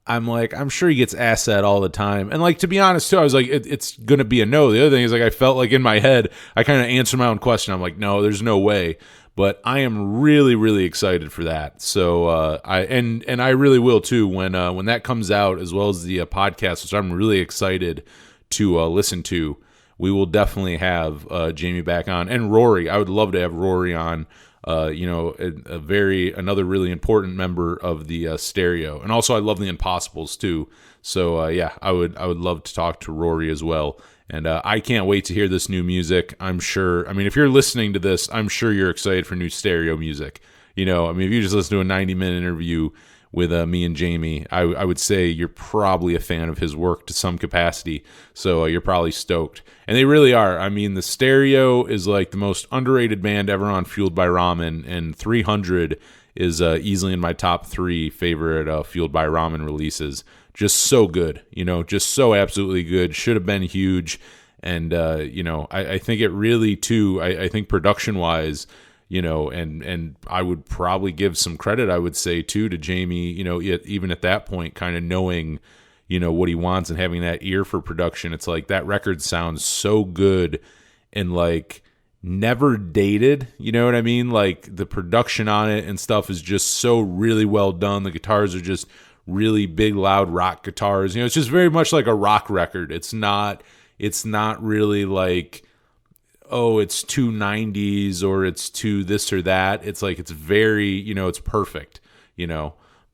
I'm like, I'm sure he gets asked that all the time. And, like, to be honest, too, I was like, it's going to be a no. The other thing is, like, I felt like in my head, I kind of answered my own question. I'm like, no, there's no way. But I am really, really excited for that. So I really will too when that comes out, as well as the podcast, which I'm really excited to listen to. We will definitely have Jamie back on, and Rory. I would love to have Rory on. Another really important member of the stereo, and also I love the Impossibles too. So I would love to talk to Rory as well. And I can't wait to hear this new music. I'm sure, I mean, if you're listening to this, I'm sure you're excited for new stereo music. I mean, if you just listen to a 90-minute interview with me and Jamie, I would say you're probably a fan of his work to some capacity. So you're probably stoked. And they really are. I mean, the Stereo is like the most underrated band ever on Fueled by Ramen, and 300 is easily in my top 3 favorite Fueled by Ramen releases. Just so good, just so absolutely good. Should have been huge. And, I think it really, too, I think production-wise, and I would probably give some credit, I would say, too, to Jamie, even at that point, kind of knowing, what he wants and having that ear for production. It's like that record sounds so good and, like, never dated, you know what I mean? Like, the production on it and stuff is just so really well done. The guitars are just really big, loud rock guitars. It's just very much like a rock record. It's not really like, oh, it's too 90s or it's too this or that. It's like, it's very, it's perfect,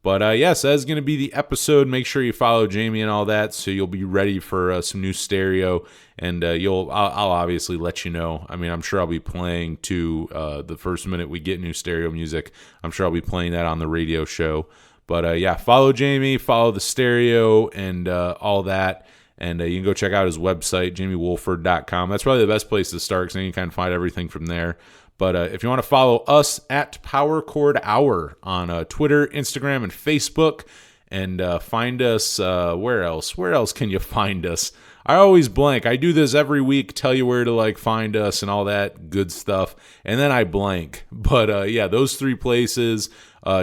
But yes, that's going to be the episode. Make sure you follow Jamie and all that, so you'll be ready for some new stereo. And I'll obviously let you know. I mean, I'm sure I'll be playing to the first minute we get new stereo music. I'm sure I'll be playing that on the radio show. But follow Jamie, follow the stereo, and all that. And you can go check out his website, jamiewoolford.com. That's probably the best place to start, because then you can kind of find everything from there. But if you want to follow us at Power Chord Hour on Twitter, Instagram, and Facebook, and find us, where else? Where else can you find us? I always blank. I do this every week, tell you where to find us and all that good stuff, and then I blank. But those 3 places.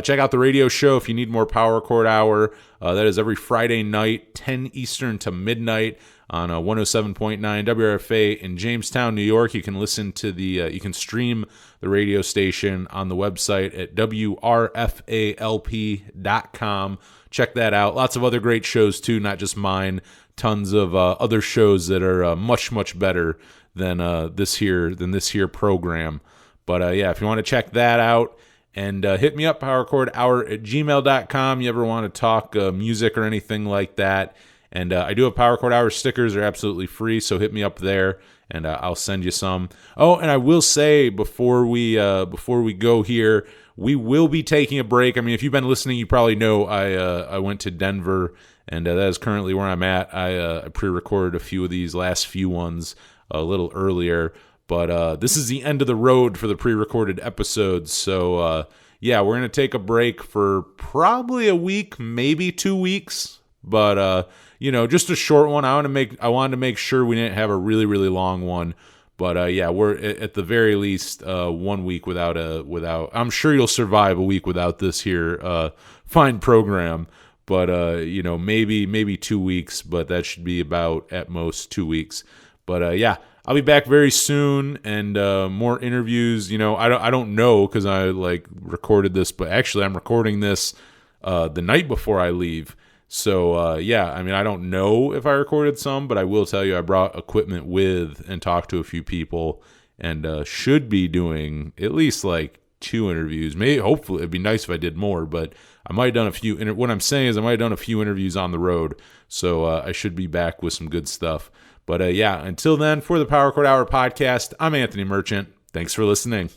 Check out the radio show if you need more Power Chord Hour. That is every Friday night, 10 Eastern to midnight on 107.9 WRFA in Jamestown, New York. You can listen to you can stream the radio station on the website at WRFALP.com. Check that out. Lots of other great shows too, not just mine. Tons of other shows that are much, much better than this here program. But if you want to check that out, and hit me up, powerchordhour@gmail.com. You ever want to talk music or anything like that. And I do have Power Chord Hour stickers. They're absolutely free, so hit me up there, and I'll send you some. Oh, and I will say before we go here, we will be taking a break. I mean, if you've been listening, you probably know I went to Denver, and that is currently where I'm at. I pre-recorded a few of these last few ones a little earlier. But this is the end of the road for the pre-recorded episodes. So, yeah, we're going to take a break for probably a week, maybe 2 weeks. But, just a short one. I wanted to make sure we didn't have a really, really long one. But yeah, we're at the very least 1 week without. I'm sure you'll survive a week without this here fine program. But maybe 2 weeks. But that should be about at most 2 weeks. But yeah, I'll be back very soon and more interviews. I don't know because I recorded this, but actually I'm recording this the night before I leave. So, yeah, I mean, I don't know if I recorded some, but I will tell you I brought equipment with and talked to a few people and should be doing at least 2 interviews. Maybe, hopefully, it'd be nice if I did more, but I might have done a few. What I'm saying is I might have done a few interviews on the road, so I should be back with some good stuff. But yeah, until then, for the Power Chord Hour podcast, I'm Anthony Merchant. Thanks for listening.